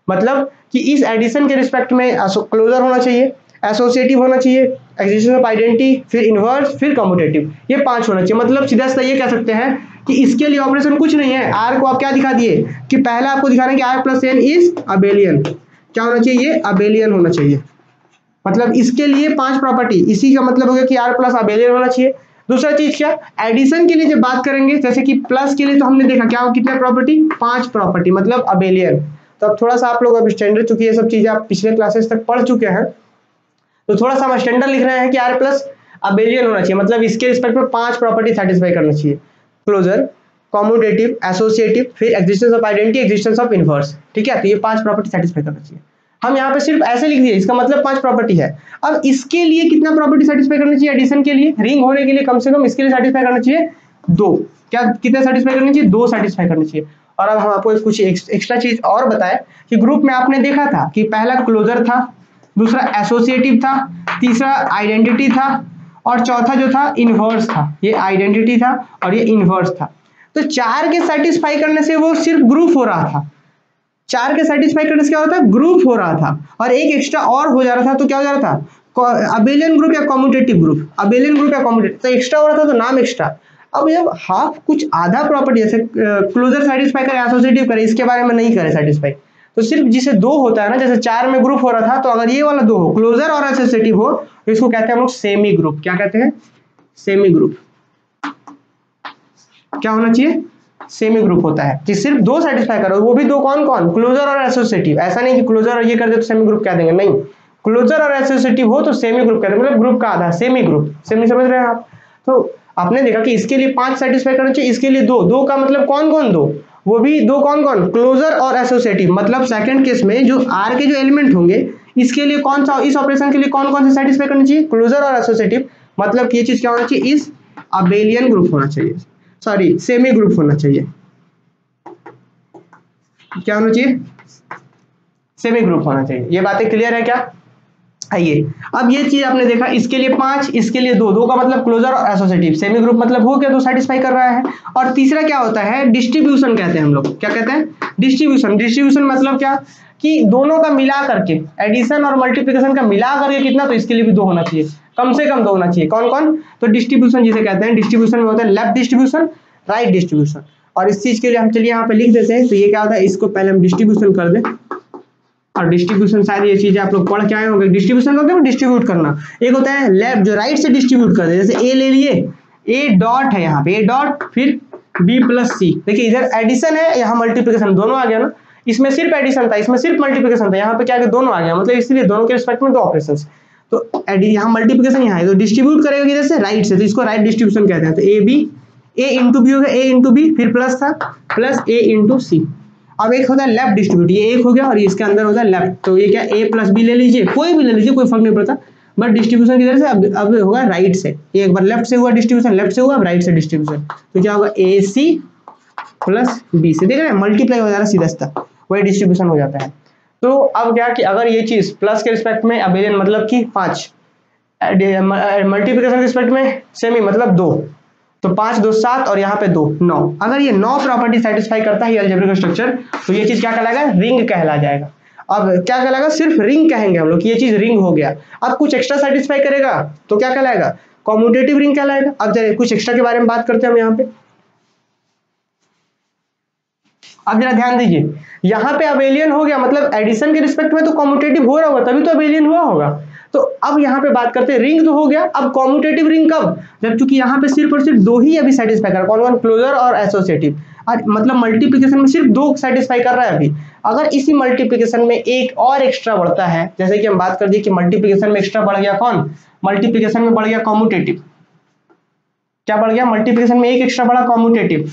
मतलब कि इस एडिशन के रिस्पेक्ट में क्लोजर होना चाहिए, एसोसिएटिव होना चाहिए, एक्जिस्टेंस ऑफ आइडेंटिटी, फिर इनवर्स, फिर कम्यूटेटिव, ये 5 होना चाहिए। मतलब सीधा सीधा ये कह सकते हैं कि इसके लिए ऑपरेशन कुछ नहीं है। आर को आप क्या दिखा दिए कि पहला आपको दिखाना है कि R plus N is abelian, क्या होना चाहिए, ये अबेलियन होना चाहिए। मतलब इसके लिए 5 प्रॉपर्टी, इसी का मतलब हो गया कि आर प्लस अबेलियन होना चाहिए। दूसरा चीज क्या, एडिशन के लिए जब बात करेंगे, जैसे कि प्लस के लिए तो हमने देखा क्या हो, कितने प्रॉपर्टी, 5 प्रॉपर्टी, मतलब अबेलियन। तो अब थोड़ा सा आप लोग अब स्टैंडर्ड, चूंकि ये सब चीजें आप पिछले क्लासेस तक पढ़ चुके हैं, तो थोड़ा सा हम स्टैंडर्ड लिख रहे हैं कि आर प्लस अबेलियन होना चाहिए। मतलब इसके रिस्पेक्ट में 5 प्रॉपर्टी सेटिस्फाई करना चाहिए, क्लोजर, कम्यूटेटिव, एसोसिएटिव, फिर existence of identity, existence of inverse. ठीक है, तो ये 5 प्रॉपर्टी सेटिस्फाई करना चाहिए। हम यहाँ पे सिर्फ ऐसे लिख दिए, इसका मतलब 5 प्रॉपर्टी है। अब इसके लिए कितना प्रॉपर्टी सेटिस्फाई करना चाहिए, एडिशन के लिए, रिंग होने के लिए कम से कम इसके लिए सेटिस्फाई करना चाहिए 2। क्या कितने सेटिस्फाई करनी चाहिए, 2 सेटिस्फाई करनी चाहिए। और अब हम आपको कुछ एक्स्ट्रा चीज और बताए कि ग्रुप में आपने देखा था कि पहला क्लोजर था, दूसरा एसोसिएटिव था, तीसरा आइडेंटिटी था और चौथा जो था इनवर्स था। ये आइडेंटिटी था और ये इनवर्स था। तो 4 के सेटिस्फाई करने से वो सिर्फ ग्रुप हो रहा था, 4 के सेटिस्फाई करने से क्या होता है, ग्रुप हो रहा था, और एक एक्स्ट्रा और हो जा रहा था, तो क्या हो जा रहा था, अबेलियन ग्रुप या कम्यूटेटिव ग्रुप, अबेलियन ग्रुप या कम्यूटेटिव, तो एक्स्ट्रा हो रहा था तो नाम एक्स्ट्रा। अब जब हाफ कुछ आधा प्रॉपर्टी जैसे क्लोजर सेटिस्फाई करे, एसोसिएटिव करे, इसके बारे में नहीं करे सेटिस्फाई, तो सिर्फ जिसे 2 होता है ना, जैसे 4 में ग्रुप हो रहा था, तो अगर ये वाला 2 हो, क्लोजर और एसोसिएटिव हो, तो इसको कहते हैं हम लोग सेमी ग्रुप। क्या कहते हैं, सेमी ग्रुप। क्या होना चाहिए, सेमी ग्रुप होता है कि सिर्फ दो सेटिस्फाई करो, वो भी दो कौन कौन, क्लोजर और एसोसिएटिव। ऐसा नहीं कि क्लोजर और ये कर दे तो सेमी ग्रुप कह देंगे, नहीं, क्लोजर और एसोसिएटिव हो तो सेमी ग्रुप कह देंगे, मतलब ग्रुप का आधा, सेमी ग्रुप, सेमी समझ रहे हैं आप। तो आपने देखा कि इसके लिए 5 सेटिस्फाई करना चाहिए, इसके लिए दो, दो का मतलब कौन कौन दो, वो भी दो कौन कौन, क्लोजर और एसोसिएटिव। मतलब सेकंड केस में जो आर के जो एलिमेंट होंगे इसके लिए कौन सा, इस ऑपरेशन के लिए कौन कौन से सेटिस्फाई करनी चाहिए, क्लोजर और एसोसिएटिव। मतलब कि ये चीज क्या होना चाहिए, इस अबेलियन ग्रुप होना चाहिए, सॉरी सेमी ग्रुप होना चाहिए। क्या होना चाहिए, सेमी ग्रुप होना चाहिए। ये बातें क्लियर है क्या। आइए अब ये चीज आपने देखा, इसके लिए 5, इसके लिए दो, दो का मतलब क्लोजर और एसोसिएटिव, सेमी ग्रुप मतलब हो गया, तो सेटिस्फाई कर रहा है। और तीसरा क्या होता है, डिस्ट्रीब्यूशन कहते हैं हम लोग, क्या कहते हैं, डिस्ट्रीब्यूशन। डिस्ट्रीब्यूशन मतलब क्या कि दोनों का मिला करके, एडिशन और मल्टीप्लिकेशन का मिला करके कितना, तो इसके लिए भी दो होना चाहिए, कम से कम दो होना चाहिए। कौन कौन, तो डिस्ट्रीब्यूशन जिसे कहते हैं, डिस्ट्रीब्यूशन में होता है लेफ्ट डिस्ट्रीब्यूशन, राइट डिस्ट्रीब्यूशन। और इस चीज के लिए हम चलिए यहाँ पे लिख देते हैं। तो ये क्या होता है, इसको पहले हम डिस्ट्रीब्यूशन कर दें, और डिस्ट्रीब्यूशन शायद ये चीजें आप लोग पढ़ के आए होंगे। डिस्ट्रीब्यूशन का क्या, डिस्ट्रीब्यूट करना। एक होता है लेफ्ट, जो राइट से डिस्ट्रीब्यूट कर दे, जैसे ए ले लिए, ए डॉट है यहाँ पे, ए डॉट फिर बी प्लस सी। देखिए इधर एडिशन है, यहाँ मल्टीप्लिकेशन, दोनों आ गया ना, इसमें सिर्फ एडिशन था, इसमें सिर्फ मल्टीप्लिकेशन था, यहाँ पे क्या आ गया, दोनों आ गया, मतलब इसलिए दोनों के रिस्पेक्ट में दो ऑपरेशंस। तो यहाँ मल्टीप्लिकेशन यहाँ है, तो डिस्ट्रीब्यूट करेगा किधर से, राइट से, तो इसको राइट डिस्ट्रीब्यूशन कहते हैं। तो A B, A into B हो गया, ए इंटू बी, फिर प्लस था, प्लस ए इंटू सी। अब एक होता है लेफ्ट डिस्ट्रीब्यूट, ये एक हो गया, और इसके अंदर होता है लेफ्ट, तो ये क्या, ए प्लस बी ले लीजिए, कोई भी ले लीजिए, कोई फर्क नहीं पड़ता, बट डिस्ट्रीब्यूशन किधर से, अब होगा राइट से। एक बार लेफ्ट से हुआ डिस्ट्रीब्यूशन, लेफ्ट से हुआ, अब राइट से डिस्ट्रीब्यूशन, तो क्या होगा, ए सी प्लस बी से, देख रहे हैं मल्टीप्लाई हो जा रहा है सीधा सीधा, वही डिस्ट्रीब्यूशन हो जाता है। तो अब क्या कि अगर ये चीज प्लस के रिस्पेक्ट में अबेलियन मतलब कि 5, मल्टीप्लिकेशन के रिस्पेक्ट में सेमी मतलब 2, तो 5 2 7 और यहाँ पे 2 9। अगर ये 9 प्रॉपर्टी सेटिस्फाई करता है अलजेब्रिक स्ट्रक्चर, तो ये चीज क्या कहलाएगा, रिंग कहला जाएगा। अब क्या कहलाएगा, सिर्फ रिंग कहेंगे हम लोग कि ये चीज रिंग हो गया। अब कुछ एक्स्ट्रा सेटिस्फाई करेगा तो क्या कहलाएगा, कॉम्यूटेटिव रिंग कहलाएगा। अब जरा कुछ एक्स्ट्रा के बारे में बात करते हैं हम यहाँ पे। अब जरा ध्यान दीजिए, यहाँ पे अबेलियन हो गया, मतलब एडिशन के रिस्पेक्ट में तो कॉम्यूटेटिव हो रहा होगा, तभी तो अबेलियन हुआ होगा। तो अब यहाँ पे बात करते हैं, रिंग तो हो गया, अब कॉम्यूटेटिव रिंग कब, जब चूंकि यहाँ पे सिर्फ और सिर्फ दो ही अभी सेटिस्फाई कर, कौन कौन, क्लोजर और एसोसिएटिव, और मतलब मल्टीप्लिकेशन में सिर्फ दो सेटिस्फाई कर रहा है अभी। अगर इसी मल्टीप्लिकेशन में एक और एक्स्ट्रा बढ़ता है, जैसे कि हम बात कर दिए कि मल्टीप्लिकेशन में एक्स्ट्रा बढ़ गया कौन, मल्टीप्लिकेशन में बढ़ गया कॉम्यूटेटिव, क्या बढ़ गया, मल्टीप्लिकेशन में एक एक्स्ट्रा बढ़ा कॉम्यूटेटिव।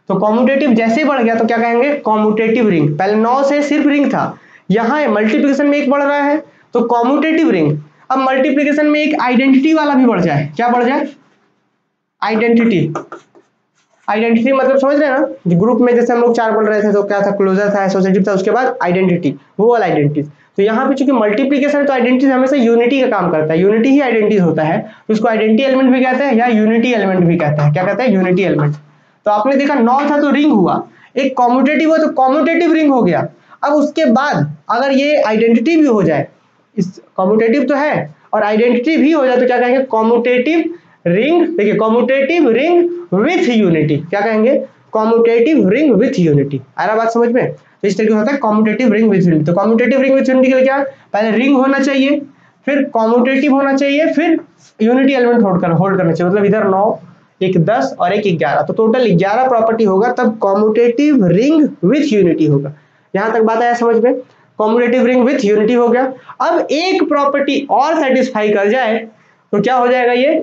तो कॉम्यूटेटिव जैसे बढ़ गया तो क्या कहेंगे, कॉम्यूटेटिव रिंग। पहले 9 से सिर्फ रिंग था, यहाँ मल्टीप्लिकेशन में एक बढ़ रहा है तो कॉम्यूटेटिव रिंग। अब मल्टीप्लिकेशन में एक आइडेंटिटी वाला भी बढ़ जाए, क्या बढ़ जाए, आइडेंटिटी। आइडेंटिटी मतलब समझ रहे हैं ना, ग्रुप में जैसे हम लोग 4 पढ़ रहे थे तो क्या था, क्लोजर था, एसोसिएटिव था, उसके बाद आइडेंटिटी, वो वाला आइडेंटिटी। तो यहाँ पे चूंकि मल्टीप्लिकेशन तो आइडेंटिटी हमेशा यूनिटी का काम करता है, यूनिटी ही आइडेंटिटी होता है, तो इसको आइडेंटिटी एलिमेंट भी कहते हैं या यूनिटी एलिमेंट भी कहते हैं। क्या कहते हैं, यूनिटी एलिमेंट। तो आपने देखा 9 था तो रिंग हुआ, एक कॉम्यूटेटिव हुआ तो कॉम्यूटेटिव रिंग हो गया। अब उसके बाद अगर ये आइडेंटिटी भी हो जाए, इस कॉम्यूटेटिव तो है और आइडेंटिटी भी हो जाए, तो क्या कहेंगे, कॉम्यूटेटिव रिंग। देखिए कॉम्यूटेटिव रिंग विथ यूनिटी, क्या कहेंगे, कॉम्यूटेटिव रिंग विथ यूनिटी। आ रहा बात समझ में। तो इस तरीके होता है कॉम्यूटेटिव रिंग विथ यूनिटी। तो कॉम्यूटेटिव रिंग विथ यूनिटी के लिए क्या, पहले रिंग होना चाहिए, फिर कॉम्यूटेटिव होना चाहिए, फिर यूनिटी एलिमेंट होल्ड करना चाहिए। मतलब इधर 9, एक 10 और एक 11, तो टोटल 11 प्रॉपर्टी होगा, तब कॉम्यूटेटिव रिंग विथ यूनिटी होगा। यहां तक बात आया समझ में, कॉम्यूटेटिव रिंग विथ यूनिटी हो गया। अब एक प्रॉपर्टी और सेटिस्फाई कर जाए तो क्या हो जाएगा ये,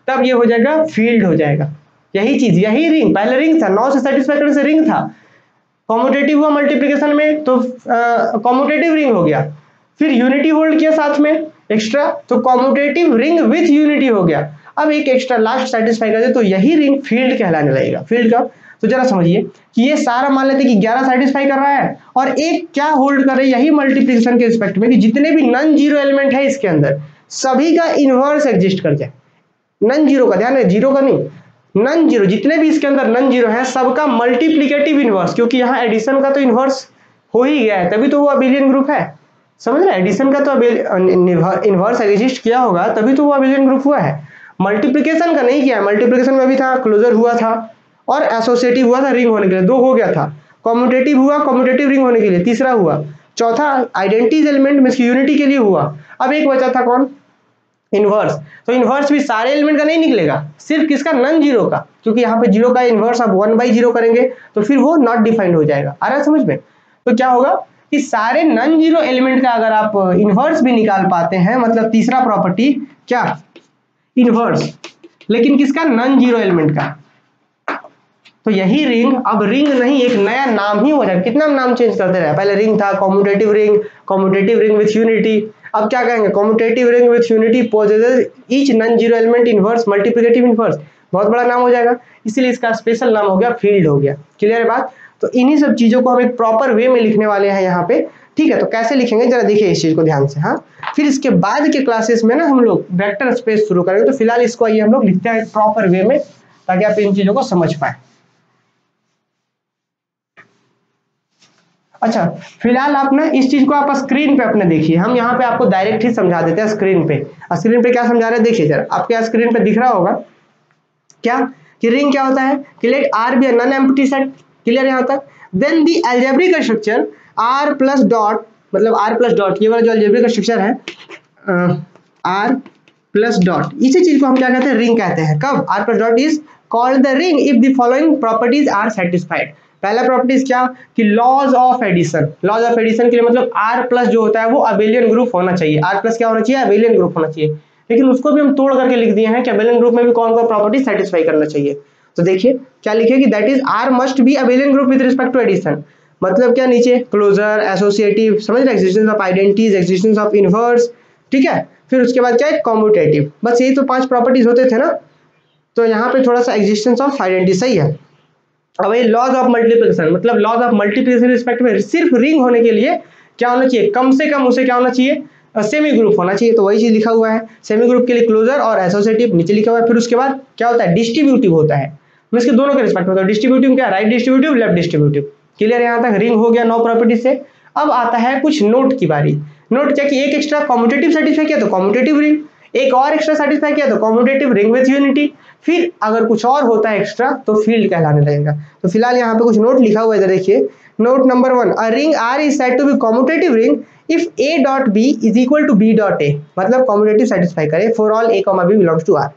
तब ये हो जाएगा फील्ड हो जाएगा। यही चीज, यही रिंग, पहले रिंग था, 9 से सेटिस्फाई करने से रिंग था, कॉम्यूटेटिव हुआ मल्टीप्लिकेशन में तो कॉम्यूटेटिव रिंग हो गया, फिर यूनिटी होल्ड किया साथ में एक्स्ट्रा, तो कॉम्यूटेटिव रिंग विथ यूनिटी हो गया। अब एक एक्स्ट्रा लास्ट सेटिस्फाई कर दे तो यही रिंग फील्ड कहलाने लगेगा। फील्ड का तो जरा समझिए कि ये सारा मान लेते कि 11 सेटिस्फाई कर रहा है और एक क्या होल्ड कर रहा है, यही मल्टीप्लिकेशन के रिस्पेक्ट में कि जितने भी नॉन जीरो एलिमेंट है इसके अंदर सभी का इनवर्स एग्जिस्ट कर जाए। नॉन जीरो का ध्यान है, जीरो का नहीं, नॉन जीरो, जितने भी इसके अंदर नॉन जीरो है सबका मल्टीप्लिकेटिव इनवर्स, क्योंकि यहाँ एडिशन का तो इनवर्स हो ही गया है, तभी तो वो अबेलियन ग्रुप है। समझ रहे, एडिशन का तो इनवर्स एग्जिस्ट किया होगा तभी तो वो अबेलियन ग्रुप हुआ है। मल्टीप्लिकेशन का नहीं किया है, मल्टीप्लिकेशन में भी था, क्लोजर हुआ था और एसोसिएटिव हुआ था रिंग होने के लिए, 2 हो गया था, कॉम्यूटेटिव हुआ कॉम्यूटेटिव रिंग होने के लिए, तीसरा हुआ, चौथा आइडेंटिटी एलिमेंट में यूनिटी के लिए हुआ। अब एक बचा था कौन, इनवर्स, तो इनवर्स भी सारे एलिमेंट का नहीं निकलेगा, सिर्फ किसका, नॉन जीरो का, क्योंकि यहाँ पे जीरो का इनवर्स आप 1/0 करेंगे तो फिर वो नॉट डिफाइंड हो जाएगा। आ रहा है समझ में? तो क्या होगा कि सारे नॉन जीरो एलिमेंट का अगर आप इनवर्स भी निकाल पाते हैं, मतलब तीसरा प्रॉपर्टी क्या, इनवर्स, लेकिन किसका, नॉन जीरो एलिमेंट का, तो यही रिंग अब रिंग नहीं एक नया नाम ही हो जाएगा। कितना नाम चेंज करते रहे, पहले रिंग था कॉम्यूटेटिव रिंग विथ यूनिटी, अब क्या कहेंगे, commutative ring with unity possesses each non zero element inverse multiplicative inverse, बहुत बड़ा नाम हो जाएगा, इसीलिए इसका स्पेशल नाम हो गया फील्ड हो गया। क्लियर है बात? तो इन्हीं सब चीजों को हम एक प्रॉपर वे में लिखने वाले हैं यहाँ पे, ठीक है? तो कैसे लिखेंगे जरा देखिए इस चीज को ध्यान से। हाँ, फिर इसके बाद के क्लासेस में ना हम लोग वेक्टर स्पेस शुरू करेंगे, तो फिलहाल इसको आइए हम लोग लिखते हैं प्रॉपर वे में, ताकि आप इन चीजों को समझ पाए। अच्छा, फिलहाल आप ना इस चीज को आप स्क्रीन पे अपने देखिए, हम यहाँ पे आपको डायरेक्ट ही समझा देते हैं स्क्रीन पे। स्क्रीन पे क्या समझा रहे हैं देखिए जरा, आपके यहाँ स्क्रीन पे दिख रहा होगा क्या, कि रिंग क्या होता है, कि let R be non empty set. Clear यहाँ तक? Then the algebraic structure R plus dot, मतलब आर प्लस डॉट, ये वाला जो अलजेब्रिक स्ट्रक्चर है आर प्लस डॉट, इसी चीज को हम क्या कहते हैं, रिंग कहते हैं। कब? R plus dot is called the ring if the following properties are satisfied. पहला प्रॉपर्टीज क्या, कि laws of addition, laws of addition के लिए मतलब आर प्लस जो होता है वो अबेलियन ग्रुप होना चाहिए। आर प्लस क्या होना चाहिए, अबेलियन ग्रुप होना चाहिए, लेकिन उसको भी हम तोड़ करके लिख दिए हैं कि अबेलियन ग्रुप में भी कौन कौन प्रॉपर्टी सेटिस्फाई करना चाहिए। तो देखिए क्या लिखे कि that is R must be abelian group with respect to addition, मतलब क्या, नीचे क्लोजर, एसोसिएटिव, समझ रहे, existence of identities, existence of inverse, ठीक है? फिर उसके बाद क्या है, कॉम्यूटेटिव, बस यही तो 5 प्रॉपर्टीज होते थे ना। तो यहाँ पे थोड़ा सा एक्जिस्टेंस ऑफ आइडेंटिटी सही है। अब ये लॉज ऑफ मल्टीप्लिकेशन, मतलब लॉज ऑफ मल्टीप्लिकेशन रिस्पेक्ट में सिर्फ रिंग होने के लिए क्या होना चाहिए, कम से कम उसे क्या होना चाहिए, सेमी ग्रुप होना चाहिए। तो वही चीज लिखा हुआ है, सेमी ग्रुप के लिए क्लोजर और एसोसिएटिव नीचे लिखा हुआ है। फिर उसके बाद क्या होता है, डिस्ट्रीब्यूटिव होता है, इसके दोनों के रिस्पेक्ट में होता है। डिस्ट्रीब्यूटिव क्या, right distributive, left distributive. Clear? यहाँ तक रिंग हो गया 9 प्रॉपर्टी से। अब आता है कुछ नोट की बारी। नोट क्या, कि एक एक्स्ट्रा कॉम्यूटेटिव सेटिस्फाई किया तो कॉम्यूटेटिव रिंग, एक और एक्स्ट्रा सेटिस्फाई किया तो कॉम्यूटेटिव रिंग विथ यूनिटी, फिर अगर कुछ और होता है एक्स्ट्रा तो फील्ड कहलाने लगेगा। तो फिलहाल यहाँ पे कुछ नोट लिखा हुआ है, इधर देखिए। Note number 1, a ring R is said to be commutative ring if A dot B is equal to B dot A, मतलब कॉम्यूटेटिव सेटिस्फाई करे for all A comma B belongs to R.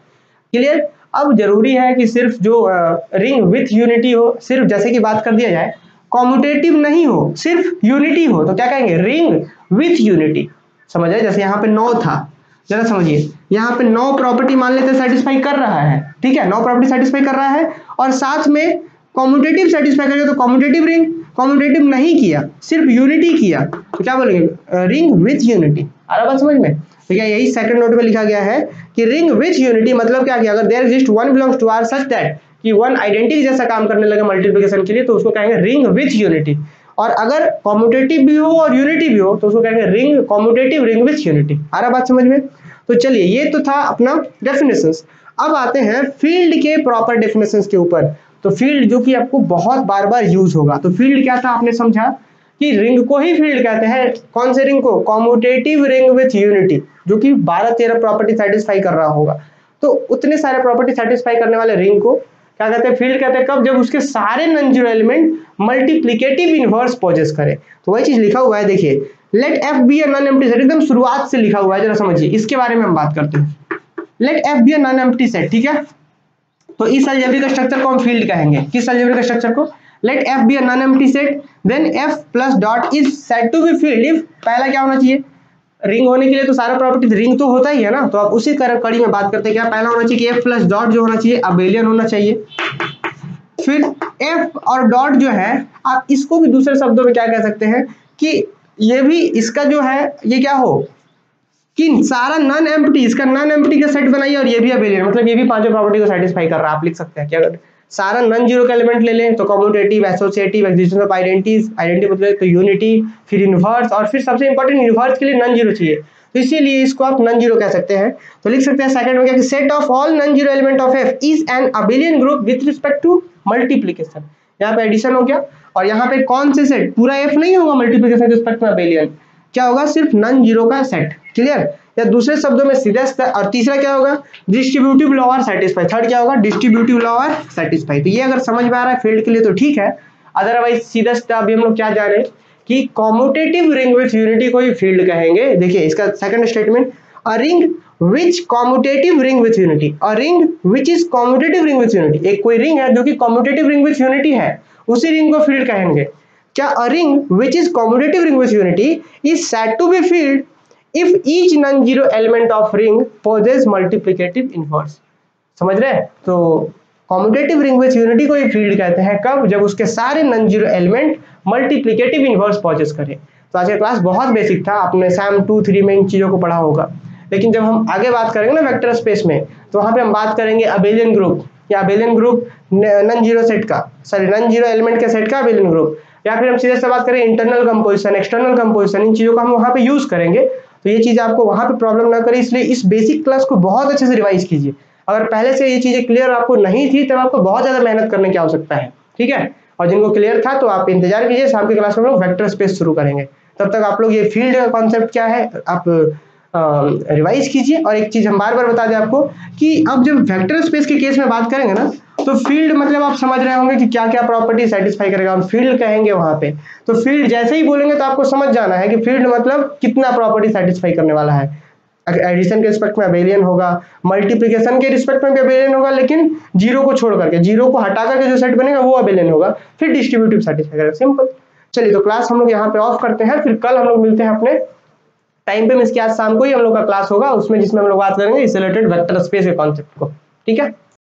Clear? अब जरूरी है कि सिर्फ जो ring with unity हो, सिर्फ जैसे कि बात कर दिया जाए कॉम्यूटेटिव नहीं हो, सिर्फ यूनिटी हो, तो क्या कहेंगे, रिंग विथ यूनिटी। समझ आए? जैसे यहाँ पे 9 था, जरा समझिए, यहाँ पे 9 प्रॉपर्टी मान लेते सेटिस्फाई कर रहा है, ठीक है, 9 प्रॉपर्टी सेटिस्फाई कर रहा है, और साथ में कॉम्यूटेटिव सेटिस्फाई करेगा तो कॉम्यूटेटिव रिंग, कॉम्यूटेटिव नहीं किया, सिर्फ यूनिटी किया, तो क्या बोलेंगे, रिंग विथ यूनिटी। आ रहा बात समझ में? तो क्या यही सेकंड नोट में लिखा गया है कि रिंग विथ यूनिटी मतलब क्या, कि अगर there exist one belongs to R such that कि वन आइडेंटिटी जैसा काम करने लगे मल्टीप्लिकेशन के लिए, तो उसको कहेंगे रिंग विथ यूनिटी। और अगर कॉम्यूटेटिव भी हो और यूनिटी भी हो तो उसको कहेंगे ring commutative ring with unity. आ रहा बात समझ में? तो चलिए, ये तो था अपना डेफिनेशंस। अब आते हैं फील्ड के प्रॉपर डेफिनेशंस के ऊपर। तो फील्ड जो कि आपको बहुत बार बार यूज होगा, तो फील्ड क्या था आपने समझा कि रिंग को ही फील्ड कहते हैं। कौन से रिंग को, कॉम्यूटेटिव रिंग विथ यूनिटी, जो कि 12-13 प्रॉपर्टी सेटिस्फाई कर रहा होगा। तो उतने सारे प्रॉपर्टी सेटिस्फाई करने वाले रिंग को क्या कहते हैं, फील्ड कहते हैं। कब? जब उसके सारे non zero element multiplicative inverse possess करे। तो वही चीज लिखा हुआ है, देखिए, let F be a non empty set, एकदम शुरुआत से लिखा हुआ है, जरा समझिए, इसके बारे में हम बात करते हैं। Let F be a non empty set, ठीक है? तो इस अलजेब्रिक स्ट्रक्चर को हम फील्ड कहेंगे। किस अलजेब्रिक स्ट्रक्चर को? Let F be a non empty set, then F plus dot is said to be field if, पहला क्या होना चाहिए, रिंग होने के लिए तो सारा प्रॉपर्टी रिंग तो होता ही है ना, तो आप उसी कड़ी में बात करते हैं। क्या पहला होना चाहिए कि एफ प्लस डॉट जो होना चाहिए अबेलियन होना चाहिए। फिर एफ और डॉट जो है, आप इसको भी दूसरे शब्दों में क्या कह सकते हैं कि ये भी इसका जो है ये क्या हो कि सारा नॉन एम्प्टी, इसका नॉन एम्प्टी का सेट बनाइए, और ये भी अबेलियन, मतलब ये भी पांचों प्रॉपर्टी को सेटिस्फाई कर रहा है। आप लिख सकते हैं कि अगर सारा नॉन जीरो का एलिमेंट ले लें तो commutative, associative, existence of identities, identity मतलब तो यूनिटी, फिर इनवर्स, और फिर सबसे इंपॉर्टेंट इनवर्स के लिए नॉन जीरो चाहिए, तो इसीलिए इसको आप नॉन जीरो कह सकते हैं। तो लिख सकते हैं सेकंड में क्या, कि set of all non zero element of F is an abelian group with respect to multiplication. यहाँ पे एडिशन हो गया, और यहाँ पे कौन से सेट, पूरा एफ नहीं होगा मल्टीप्लिकेशन के रिस्पेक्ट में अबेलियन, क्या होगा, सिर्फ नॉन जीरो का सेट। क्लियर? या दूसरे शब्दों में सीधा, और तीसरा क्या होगा, डिस्ट्रीब्यूटिव लॉ और सेटिस्फाई। थर्ड क्या होगा, डिस्ट्रीब्यूटिव लॉ और सेटिस्फाई। तो ये अगर समझ में आ रहा है फील्ड के लिए तो ठीक है, अदरवाइज सीधा अभी हम लोग क्या जाने कि कॉम्यूटेटिव रिंग विथ यूनिटी को ही फील्ड कहेंगे। देखिए इसका second statement, a ring which commutative ring with unity, a ring which is commutative ring with unity, एक कोई रिंग है जो कि कॉम्यूटेटिव रिंग विथ यूनिटी है, उसी रिंग को फील्ड कहेंगे। क्या a ring which is commutative ring with unity is said to be field if each non zero element of ring possess multiplicative inverse. समझ रहे हैं? तो कॉम्यूटेटिव रिंग विथ यूनिटी को ये फील्ड कहते हैं कब, जब उसके सारे non zero element multiplicative inverse possess करें। तो आज का क्लास बहुत बेसिक था, आपने सैम 2-3 में इन चीजों को पढ़ा होगा, लेकिन जब हम आगे बात करेंगे ना वेक्टर स्पेस में, तो वहां पे हम बात करेंगे अबेलियन ग्रुप, या abelian group non zero set का, सॉरी नॉन जीरो एलिमेंट के सेट का अबेलियन ग्रुप, या फिर हम सीधे से बात करें इंटरनल कंपोजिशन, एक्सटर्नल कंपोजिशन, इन चीजों को हम वहां पे यूज करेंगे। तो ये चीज आपको वहां पे प्रॉब्लम ना करे, इसलिए इस बेसिक क्लास को बहुत अच्छे से रिवाइज कीजिए। अगर पहले से ये चीजें क्लियर आपको नहीं थी तब आपको बहुत ज्यादा मेहनत करने की आवश्यकता है, ठीक है। और जिनको क्लियर था तो आप इंतजार कीजिए, शाम की क्लास में हम लोग वेक्टर स्पेस शुरू करेंगे। तब तक आप लोग ये फील्ड का कॉन्सेप्ट क्या है आप रिवाइज कीजिए। और एक चीज हम बार बार बता दें आपको कि अब जब वेक्टर स्पेस के केस में बात करेंगे ना, तो फील्ड मतलब आप समझ रहे होंगे कि क्या क्या प्रॉपर्टी सेटिस्फाई करेगा, हम फील्ड कहेंगे वहां पे। तो फील्ड जैसे ही बोलेंगे तो आपको समझ जाना है कि फील्ड मतलब कितना प्रॉपर्टी सेटिस्फाई करने वाला है। एडिशन के रिस्पेक्ट में अबेलियन होगा, मल्टीप्लिकेशन के रिस्पेक्ट में भी अबेलियन होगा, लेकिन जीरो को छोड़ करके, जीरो को हटा करके जो सेट बनेगा वो अबेलियन होगा, फिर डिस्ट्रीब्यूटिव सेटिस्फाई करेगा, सिंपल। चलिए तो क्लास हम लोग यहाँ पे ऑफ करते हैं, फिर कल हम लोग मिलते हैं अपने टाइम पे। इसके आज शाम को ही हम लोग का क्लास होगा, उसमें जिसमें हम लोग बात करेंगे इस रिलेटेड वेक्टर स्पेस के कॉन्सेप्ट को, ठीक है।